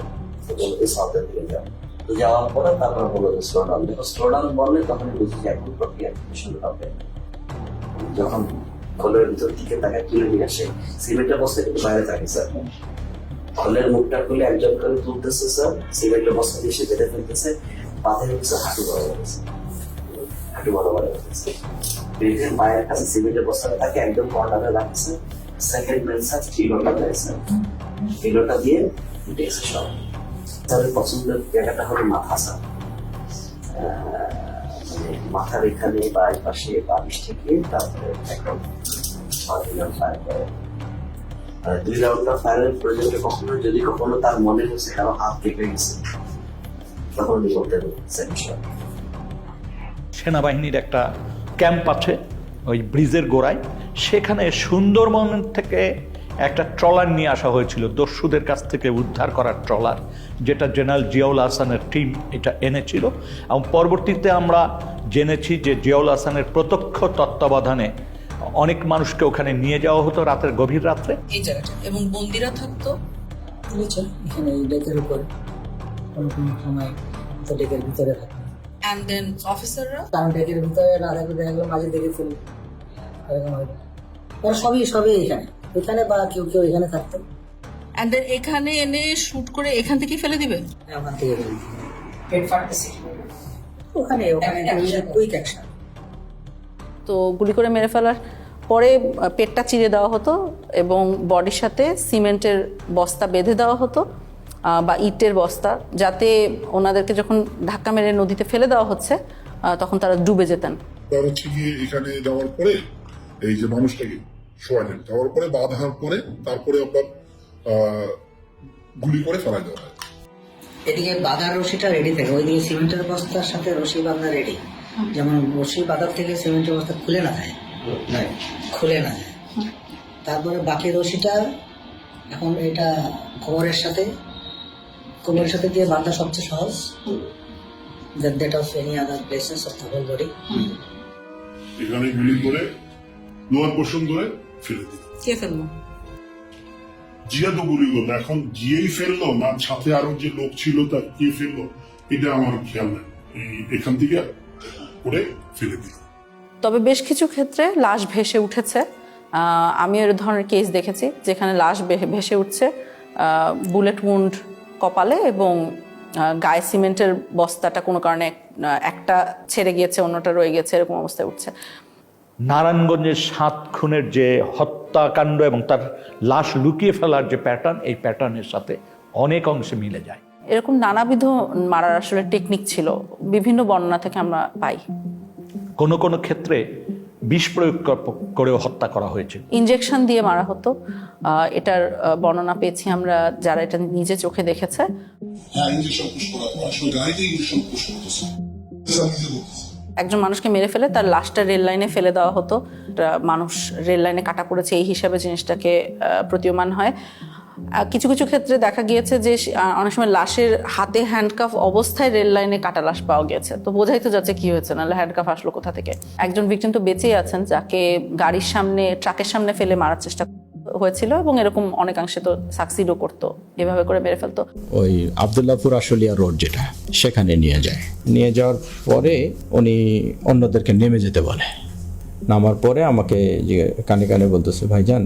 সাউথের দিকে যাবে। তো যাওয়ার পরে তারপরে বললো যে স্লো ডাউন, যখন স্লো ডাউন বললে তখনই বুঝছি যে একদম প্রক্রিয়া শুরু হবে। যখন খোলের ভিতর থেকে তাকে তুলে নিয়ে আসে, সিমেন্টের বস্তা কিন্তু বাইরে থাকে স্যার, খোলের মুখটা খুলে একজন করে তুলতেছে স্যার, সিমেন্টের বস্তা দিয়ে সে বেঁধে ফেলতেছে, পাথর হচ্ছে হাঁটু বড় গেছে, হাঁটু বড় গেছে, বেঁধে পায়ের কাছে সিমেন্টের বস্তাটা তাকে একদম কর্নারে রাখছে। সেকেন্ড ম্যান স্যার চিলোটা দেয় স্যার, চিলোটা দিয়ে উঠেছে সব। তাদের পছন্দের জায়গাটা হলো মাথা স্যার, মাথার এখানে বা পাশে বালিশ থেকে তারপরে একদম 2 রাউন্ড ফায়ার করে। 2 রাউন্ড ফায়ারের পর্যন্ত কখনো যদি কখনো তার মনে হচ্ছে কারো হাত কেটে গেছে, তখন উনি বলতেন সেনাবাহিনীর একটা ক্যাম্প আছে ওই ব্রিজের গোড়ায়, সেখানে সুন্দরবন থেকে একটা ট্রলার নিয়ে আসা হয়েছিল, দস্যুদের কাছ থেকে উদ্ধার করার ট্রলার, যেটা জেনারেল জিয়াউল হাসানের টিম এটা এনেছিল। এবং পরবর্তীতে আমরা জেনেছি যে জিয়াউল হাসানের প্রত্যক্ষ তত্ত্বাবধানে অনেক মানুষকে ওখানে নিয়ে যাওয়া হতো রাতের গভীর রাত্রে। এই জায়গাটা এবং বন্দিরা থাকতো এখানে এই ডেকের উপর, কোনো কোনো সময় তো ডেকের ভিতরে থাকতো। And then অফিসাররা কারণ ডেকের ভিতরে না থাকলে দেখা গেলো মাঝে দেখে ফেলি, এরকম হয়। সবই এখানে বা কেউ এখানে থাকতো। And then এখানে এনে শুট করে এখান থেকে ফেলে দিবে, ওখান থেকে পেট ফাটতেছে ওখানে কুইক অ্যাকশন। তো গুলি করে মেরে ফেলার পরে পেটটা চিরে দেওয়া হতো এবং বডির সাথে সিমেন্টের বস্তা বেঁধে দেওয়া হতো বা ইটের বস্তা, যাতে ওনাদেরকে যখন ধাক্কা মেরে নদীতে ফেলে দেওয়া হচ্ছে তখন তারা ডুবে যেতেন। হচ্ছে গিয়ে এখানে যাওয়ার পরে এই যে মানুষটাকে শোয়ালেন, যাওয়ার পরে বাঁধার পরে তারপরে আপনার গুলি করে ফেলাই দেওয়া হয়। এদিকে বাঁধার রশিটা রেডি থাকে, ওইদিকে সিমেন্টের বস্তার সাথে রশি বাঁধা রেডি, যেমন রশি বাঁধার থেকে সিমেন্টের বস্তা খুলে না যায়, খুলে না যায়। তারপরে বাকি রশিটা এখন এটা কোমরের সাথে দিয়ে বাঁধা সবচেয়ে সহজ, that of any other places of the whole body. এখানে গুলি করে লোয়ার পোর্শন ধরে ফেলে দিল। কে ফেললো? জিয়া তো গুলি করলো, এখন জিয়েই ফেললো না সাথে আরো যে লোক ছিল তার কে ফেললো এটা আমার খেয়াল নেই, এখান থেকে করে ফেলে দিল। তবে বেশ কিছু ক্ষেত্রে লাশ ভেসে উঠেছে। আমি এর ধরনের কেস দেখেছি যেখানে লাশ ভেসে উঠছে বুলেট উন্ড কপালে এবং গায়ে সিমেন্টের বস্তাটা কোনো কারণে একটা ছেড়ে গিয়েছে, অন্যটা রয়ে গেছে, এরকম অবস্থায় উঠছে। নারায়ণগঞ্জের 7 খুনের যে হত্যাকাণ্ড এবং তার লাশ লুকিয়ে ফেলার যে প্যাটার্ন, এই প্যাটার্নের সাথে অনেক অংশে মিলে যায়। এরকম নানাবিধ মারার আসলে টেকনিক ছিল, বিভিন্ন বর্ণনা থেকে আমরা পাই। কোনো কোনো ক্ষেত্রে বিষ প্রয়োগ করেও হত্যা করা হয়েছে, ইনজেকশন দিয়ে মারা হতো। এটার বর্ণনা পেয়েছি আমরা যারা এটা নিজে চোখে দেখেছে। একজন মানুষকে মেরে ফেলে তার লাশটা রেল লাইনে ফেলে দেওয়া হতো, মানুষ রেল লাইনে কাটা পড়েছে এই হিসাবে জিনিসটাকে প্রতীয়মান হয়। কিছু কিছু ক্ষেত্রে দেখা গিয়েছে যে অনেক সময় লাশের হাতে হ্যান্ডকাফ অবস্থায় রেল লাইনে কাটা লাশ পাওয়া গেছে, তো বোঝাই তো যাচ্ছে কি হয়েছে, নাহলে হ্যান্ডকাফ আসলো কোথা থেকে। একজন ভিকটিম তো বেঁচেই আছেন যাকে গাড়ির সামনে, ট্রাকের সামনে ফেলে মারার চেষ্টা হয়েছিল এবং এরকম অনেকাংশে তো সাকসিডও করতো, এভাবে করে মেরে ফেলতো। ওই আবদুল্লাহপুর আশুলিয়া রোড যেটা, সেখানে নিয়ে যায়, নিয়ে যাওয়ার পরে উনি অন্যদেরকে নেমে যেতে বলে। নামার পরে আমাকে যে কানে কানে বলতেছে, ভাইজান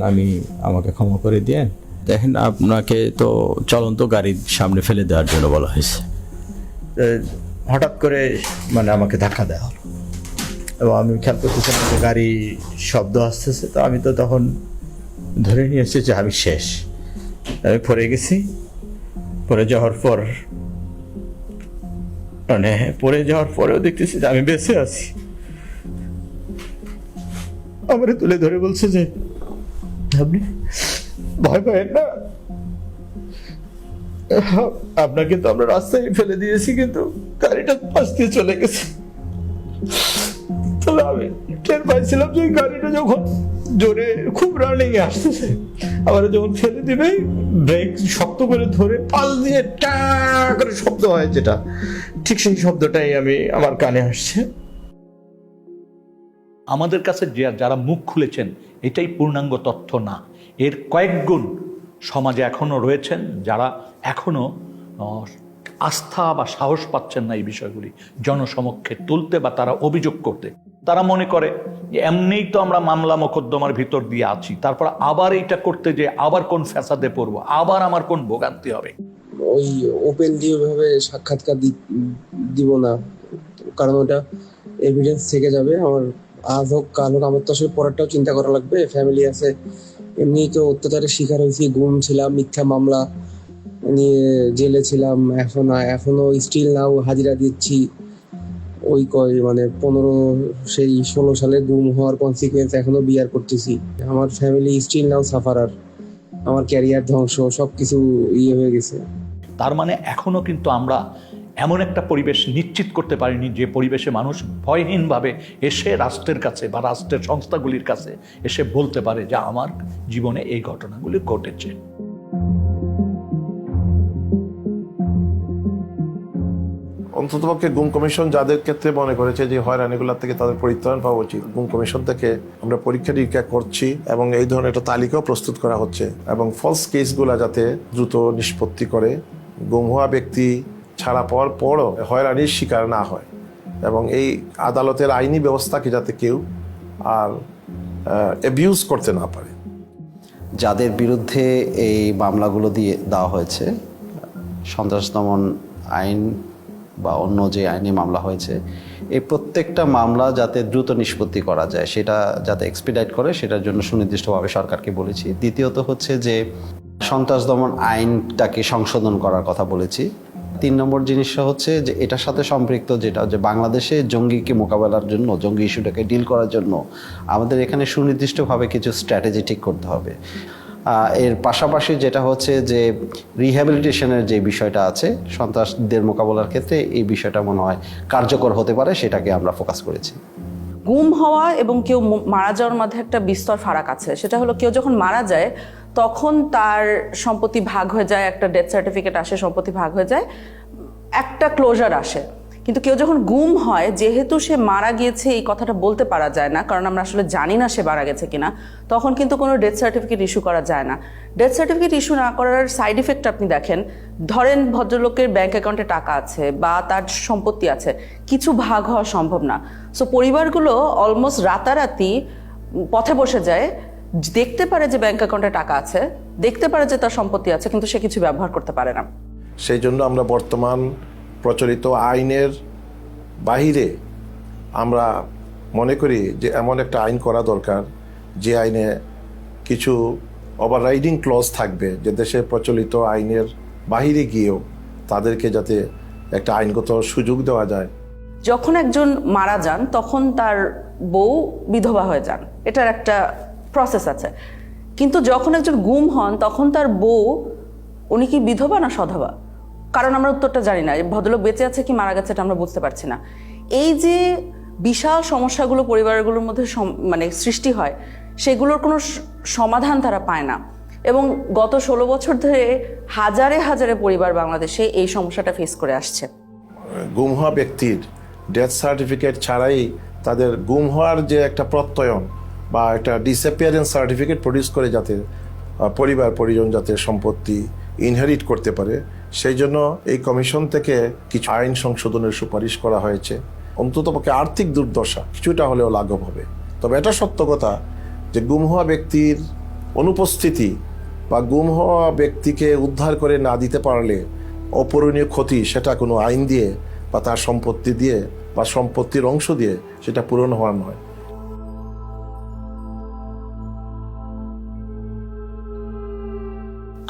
আমাকে ক্ষমা করে দিয়েন, দেখেন আপনাকে তো চলন্ত গাড়ির সামনে ফেলে দেওয়ার জন্য বলা হয়েছে। হঠাৎ করে মানে আমাকে ধাক্কা দেওয়া হলো এবং আমি খেয়াল করতেছিলাম যে গাড়ি শব্দ আসতেছে, তো আমি তো তখন ধরে নিয়েছি যে আমি শেষ, আমি পড়ে গেছি। পড়ে যাওয়ার পর মানে পড়ে যাওয়ার পরেও দেখতেছি যে আমি বেঁচে আছি। আমারে তুলে ধরে বলছে যে আপনি ভয় পাবেন না, আপনাকে তো আমরা রাস্তায় ফেলে দিয়েছি কিন্তু গাড়িটা পাশ দিয়ে চলে গেছে। তাহলে আমি টের পাইছিলাম যে গাড়িটা যখন জোরে খুব রানিং এ আসতেছে, আবার যখন ফেলে দিবে ব্রেক শক্ত করে ধরে পাল দিয়ে টা করে শব্দ হয় যেটা, ঠিক সেই শব্দটাই আমার কানে আসছে। আমাদের কাছে যারা মুখ খুলেছেন এটাই পূর্ণাঙ্গ তথ্য না, এর কয়েক গুণ সমাজে এখনো রয়েছেন যারা এখনো আস্থা বা সাহস পাচ্ছেন না এই বিষয়গুলি জনসমক্ষে তুলতে বা তারা অভিযোগ করতে। তারা মনে করে যে এমনিই তো আমরা মামলা মোকদ্দমার ভিতর দিয়ে আছি, তারপর আবার এইটা করতে যে আবার কোন ফ্যাসাদে পড়বো, আবার আমার কোন ভোগান্তি হবে। ওই ওপেন দিয়ে ওইভাবে সাক্ষাৎকার দিব না, কারণ ওটা এভিডেন্স থেকে যাবে। আমার আজ হোক কাল হোক আমার তো আসলে পরেরটাও চিন্তা করা লাগবে, ফ্যামিলি আছে, এমনি তো অত্যাচারের শিকার হয়েছি, গুম ছিলাম, মিথ্যা মামলা নিয়ে জেলে ছিলাম, এখনো স্টিল নাও হাজিরা দিচ্ছি। ওই 16 সালে গুম হওয়ার কনসিকুয়েন্স এখনো বিয়ার করতেছি। আমার ফ্যামিলি স্টিল নাও সাফারার, আমার ক্যারিয়ার ধ্বংস, সবকিছু হয়ে গেছে। তার মানে এখনো কিন্তু আমরা এমন একটা পরিবেশ নিশ্চিত করতে পারিনি যে পরিবেশে মানুষ ভয়হীনভাবে এসে রাষ্ট্রের কাছে বা রাষ্ট্রের সংস্থাগুলির কাছে এসে বলতে পারে যে আমার জীবনে এই ঘটনাগুলি ঘটেছে। অন্ততপক্ষে গুম কমিশন যাদের ক্ষেত্রে মনে করেছে যে হয়রানিগুলোর থেকে তাদের পরিত্রাণ পাওয়া উচিত, গুম কমিশন থেকে আমরা পরীক্ষা নিরীক্ষা করছি এবং এই ধরনের একটা তালিকাও প্রস্তুত করা হচ্ছে এবং ফলস কেসগুলো যাতে দ্রুত নিষ্পত্তি করে, গুম হওয়া ব্যক্তি ছাড়া পাওয়ার পরও হয়রানির শিকার না হয় এবং এই আদালতের আইনি ব্যবস্থাকে যাতে কেউ আর অ্যাবিউজ করতে না পারে। যাদের বিরুদ্ধে এই মামলাগুলো দিয়ে দেওয়া হয়েছে, সন্ত্রাস দমন আইন বা অন্য যে আইনি মামলা হয়েছে, এই প্রত্যেকটা মামলা যাতে দ্রুত নিষ্পত্তি করা যায়, সেটা যাতে এক্সপিডাইট করে, সেটার জন্য সুনির্দিষ্টভাবে সরকারকে বলেছি। দ্বিতীয়ত হচ্ছে যে সন্ত্রাস দমন আইনটাকে সংশোধন করার কথা বলেছি। 3 নম্বর জিনিসটা হচ্ছে যে এটার সাথে সম্পৃক্ত যেটা যে বাংলাদেশে জঙ্গিকে মোকাবেলার জন্য, জঙ্গি ইস্যুটাকে ডিল করার জন্য আমাদের এখানে সুনির্দিষ্টভাবে কিছু স্ট্র্যাটেজি ঠিক করতে হবে। এর পাশাপাশি যেটা হচ্ছে যে রিহ্যাবিলিটেশনের যে বিষয়টা আছে সন্ত্রাসদের মোকাবেলার ক্ষেত্রে, এই বিষয়টা মনে হয় কার্যকর হতে পারে, সেটাকে আমরা ফোকাস করেছি। গুম হওয়া এবং কেউ মারা যাওয়ার মধ্যে একটা বিস্তর ফারাক আছে। সেটা হলো কেউ যখন মারা যায় তখন তার সম্পত্তি ভাগ হয়ে যায়, একটা ডেথ সার্টিফিকেট আসে, সম্পত্তি ভাগ হয়ে যায়, একটা ক্লোজার আসে। কিন্তু কেউ যখন গুম হয়, যেহেতু সে মারা গিয়েছে এই কথাটা বলতে পারা যায় না, কারণ আমরা আসলে জানি না সে মারা গেছে কিনা, তখন কিন্তু কোনো ডেথ সার্টিফিকেট ইস্যু করা যায় না। ডেথ সার্টিফিকেট ইস্যু না করার সাইড ইফেক্ট আপনি দেখেন, ধরেন ভদ্রলোকের ব্যাংক অ্যাকাউন্টে টাকা আছে বা তার সম্পত্তি আছে, কিছু ভাগ হওয়া সম্ভব না। সো পরিবারগুলো অলমোস্ট রাতারাতি পথে বসে যায়, দেখতে পারে যে ব্যাংক অ্যাকাউন্টে টাকা আছে, দেখতে পারে যে তার সম্পত্তি আছে, কিন্তু সে কিছু ব্যবহার করতে পারে না। সেই জন্য আমরা বর্তমান প্রচলিত আইনের বাহিরে আমরা মনে করি যে এমন একটা আইন করা দরকার, যে আইনে কিছু ওভাররাইডিং ক্লজ থাকবে, যে দেশের প্রচলিত আইনের বাহিরে গিয়েও তাদেরকে যাতে একটা আইনগত সুযোগ দেওয়া যায়। যখন একজন মারা যান তখন তার বউ বিধবা হয়ে যান, এটার একটা প্রসেস আছে। কিন্তু যখন একজন গুম হন তখন তার বউ, উনি কি বিধবা না সধবা? কারণ আমরা উত্তরটা জানি না। ভদ্রলোক বেঁচে আছে কি মারা গেছে এটা আমরা বুঝতে পারছি না। এই যে বিশাল সমস্যাগুলো পরিবারগুলোর মধ্যে মানে সৃষ্টি হয়, সেগুলোর কোনো সমাধান তারা পায় না। এবং গত 16 বছর ধরে হাজারে হাজারে পরিবার বাংলাদেশে এই সমস্যাটা ফেস করে আসছে। গুম হওয়া ব্যক্তির ডেথ সার্টিফিকেট ছাড়াই তাদের গুম হওয়ার যে একটা প্রত্যয়ন বা একটা ডিসঅ্যাপিয়ারেন্স সার্টিফিকেট প্রডিউস করে, যাতে পরিবার পরিজন যাতে সম্পত্তি ইনহেরিট করতে পারে, সেই জন্য এই কমিশন থেকে কিছু আইন সংশোধনের সুপারিশ করা হয়েছে। অন্ততপক্ষে আর্থিক দুর্দশা কিছুটা হলেও লাঘব হবে। তবে এটা সত্য কথা যে গুম হওয়া ব্যক্তির অনুপস্থিতি বা গুম হওয়া ব্যক্তিকে উদ্ধার করে না দিতে পারলে অপূরণীয় ক্ষতি, সেটা কোনো আইন দিয়ে বা তার সম্পত্তি দিয়ে বা সম্পত্তির অংশ দিয়ে সেটা পূরণ হওয়ার নয়।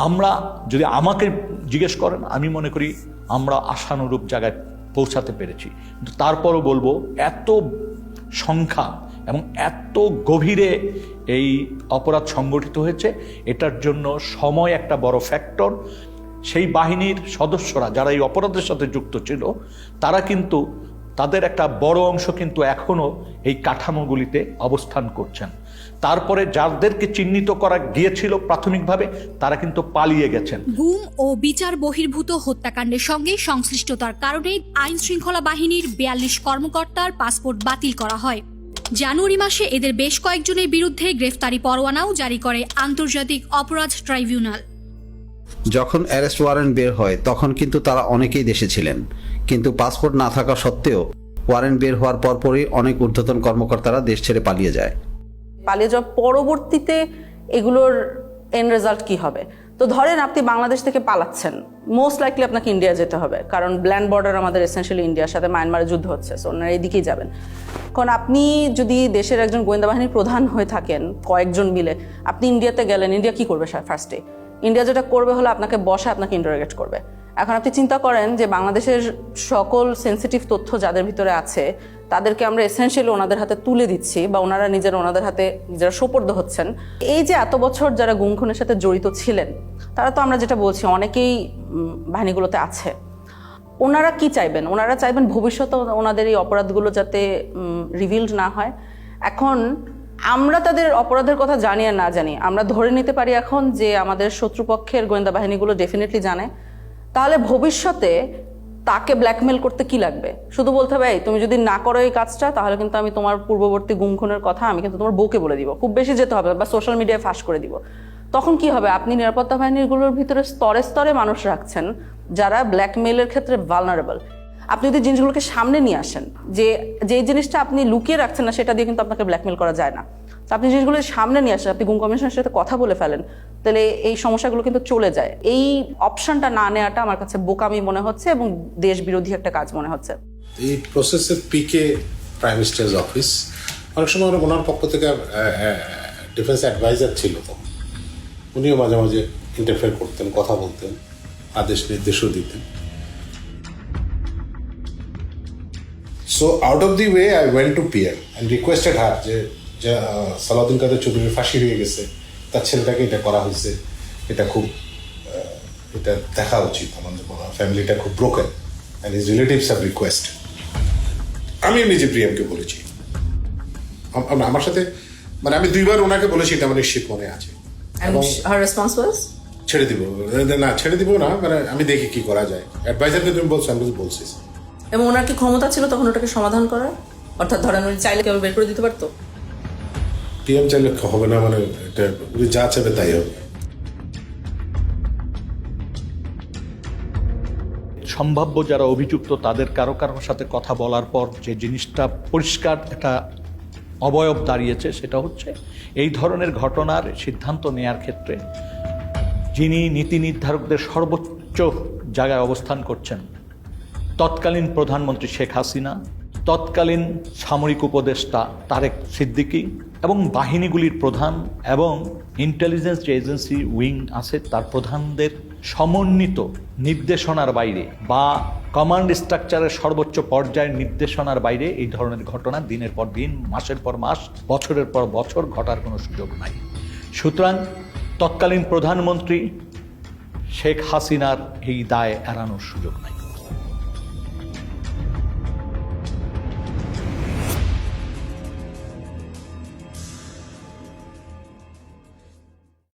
আমরা যদি আমাকে জিজ্ঞেস করেন, আমি মনে করি আমরা আশানুরূপ জায়গায় পৌঁছাতে পেরেছি। কিন্তু তারপরও বলবো, এত সংখ্যা এবং এত গভীরে এই অপরাধ সংগঠিত হয়েছে, এটার জন্য সময় একটা বড় ফ্যাক্টর। সেই বাহিনীর সদস্যরা যারা এই অপরাধের সাথে যুক্ত ছিল, তারা কিন্তু তাদের একটা বড় অংশ কিন্তু এখনো এই কাঠামোগুলিতে অবস্থান করছেন। তারপরে যাদেরকে চিহ্নিত করা গিয়েছিল প্রাথমিকভাবে, তারা কিন্তু পালিয়ে গেছেন। গুম ও বিচার বহির্ভূত হত্যাকাণ্ডের সঙ্গে সংশ্লিষ্টতার কারণে আইন শৃঙ্খলা বাহিনীর 42 কর্মকর্তার পাসপোর্ট বাতিল করা হয়। জানুয়ারি মাসে এদের বেশ কয়েকজনের বিরুদ্ধে গ্রেফতারি পরোয়ানাও জারি করে আন্তর্জাতিক অপরাধ ট্রাইব্যুনাল। যখন অ্যারেস্ট ওয়ারেন্ট বের হয় তখন কিন্তু তারা অনেকেই দেশে ছিলেন, কিন্তু পাসপোর্ট না থাকা সত্ত্বেও ওয়ারেন্ট বের হওয়ার পরপরই অনেক ঊর্ধ্বতন কর্মকর্তারা দেশ ছেড়ে পালিয়ে যায়। পালিয়ে যাওয়ার পরবর্তীতে এগুলোর এন্ড রেজাল্ট কি হবে? তো ধরেন আপনি বাংলাদেশ থেকে পালাচ্ছেন, মোস্ট লাইকলি আপনাকে ইন্ডিয়া যেতে হবে, কারণ ল্যান্ড বর্ডার আমাদের এসেনশিয়ালি ইন্ডিয়ার সাথে মায়ানমারের যুদ্ধ হচ্ছে, সো ওনারা এদিকেই যাবেন। কারণ আপনি যদি দেশের একজন গোয়েন্দা বাহিনীর প্রধান হয়ে থাকেন, কয়েকজন মিলে আপনি ইন্ডিয়াতে গেলেন, ইন্ডিয়া কি করবে ফার্স্টে? ইন্ডিয়া যেটা করবে হলো আপনাকে বসে আপনাকে ইন্টারোগেট করবে। এখন আপনি চিন্তা করেন যে বাংলাদেশের সকল সেন্সিটিভ তথ্য যাদের ভিতরে আছে তাদেরকে আমরা এসেনশিয়ালি ওনাদের হাতে তুলে দিচ্ছি, বা ওনারা ওনাদের হাতে নিজেরা সোপর্দ হচ্ছেন। এই যে এত বছর যারা গুম খুনের সাথে জড়িত ছিলেন, তারা তো আমরা যেটা বলছি অনেকেই বাহিনীগুলোতে আছে। ওনারা কি চাইবেন? ওনারা চাইবেন ভবিষ্যতে ওনাদের এই অপরাধগুলো যাতে রিভিলড না হয়। এখন আমরা তাদের অপরাধের কথা জানি আর না জানি, আমরা ধরে নিতে পারি এখন যে আমাদের শত্রুপক্ষের গোয়েন্দা বাহিনীগুলো ডেফিনেটলি জানে। তাহলে ভবিষ্যতে তাকে ব্ল্যাকমেল করতে কি লাগবে? শুধু বলতে হবে, তুমি যদি না করো এই কাজটা, তাহলে কিন্তু আমি তোমার পূর্ববর্তী গুম খুনের কথা আমি কিন্তু তোমার বউকে বলে দিব, খুব বেশি যেতে হবে, বা সোশ্যাল মিডিয়ায় ফাঁস করে দিব। তখন কি হবে? আপনি নিরাপত্তা বাহিনীগুলোর ভিতরে স্তরে স্তরে মানুষ রাখছেন যারা ব্ল্যাকমেইলের ক্ষেত্রে ভালনারেবল। আপনি যদি জিনিসগুলোকে সামনে নিয়ে আসেন, যে জিনিসটা আপনি লুকিয়ে রাখছেন না, সেটা দিয়ে কিন্তু আপনাকে ব্ল্যাকমেল করা যায় না। তো আপনি জিনিসগুলো সামনে নিয়ে আসেন, আপনি গুম কমিশনের সাথে কথা বলে ফেলেন, তাহলে এই সমস্যাগুলো কিন্তু চলে যায়। এই অপশনটা না নেওয়াটা আমার কাছে বোকামি মনে হচ্ছে এবং দেশ বিরোধী একটা কাজ মনে হচ্ছে। এই প্রসেসের পিকে প্রাইম মিনিস্টার্স অফিস, অনেক সময় ওনার পক্ষ থেকে ডিফেন্স অ্যাডভাইজার ছিল, তো উনিও মাঝে মাঝে ইন্টারফেয়ার করতেন, কথা বলতেন, আদেশ নির্দেশও দিতেন। So out of the way I went to PM and requested হার যে সালাউদ্দিন কাদের চৌধুরীর ফাঁসি হয়ে গেছে, তার ছেলেটাকে এটা করা হয়েছে, এটা খুব এটা দেখা উচিত। আমাদের ফ্যামিলিটা খুব broken and his relatives have request. আমি নিজে প্রিয়ামকে বলেছি, আমার সাথে মানে আমি 2বার ওনাকে বলেছি, এটা আমার নিশ্চিত মনে আছে। এবং her response was ছেড়ে দিব না, ছেড়ে দিব না, মানে আমি দেখি কি করা যায়। অ্যাডভাইজারকে তুমি বলছো, আমি বলছি। এবং ওনার কি ক্ষমতা ছিল তখন ওটাকে সমাধান করার? অর্থাৎ ধরেন উনি চাইলে কেউ বের করে দিতে পারতো? পিএম চাইলে হবে না, মানে এটা উনি যা চাইবে তাই হবে। সম্ভাব্য যারা অভিযুক্ত তাদের কারো কারোর সাথে কথা বলার পর যে জিনিসটা পরিষ্কার একটা অবয়ব দাঁড়িয়েছে, সেটা হচ্ছে এই ধরনের ঘটনার সিদ্ধান্ত নেয়ার ক্ষেত্রে যিনি নীতি নির্ধারকদের সর্বোচ্চ জায়গায় অবস্থান করছেন, তৎকালীন প্রধানমন্ত্রী শেখ হাসিনা, তৎকালীন সামরিক উপদেষ্টা তারেক সিদ্দিকী এবং বাহিনীগুলির প্রধান এবং ইন্টেলিজেন্স যে এজেন্সি উইং আছে তার প্রধানদের সমন্বিত নির্দেশনার বাইরে বা কমান্ড স্ট্রাকচারের সর্বোচ্চ পর্যায়ের নির্দেশনার বাইরে এই ধরনের ঘটনা দিনের পর দিন, মাসের পর মাস, বছরের পর বছর ঘটার কোনো সুযোগ নাই। সুতরাং তৎকালীন প্রধানমন্ত্রী শেখ হাসিনার এই দায় এড়ানোর সুযোগ নাই।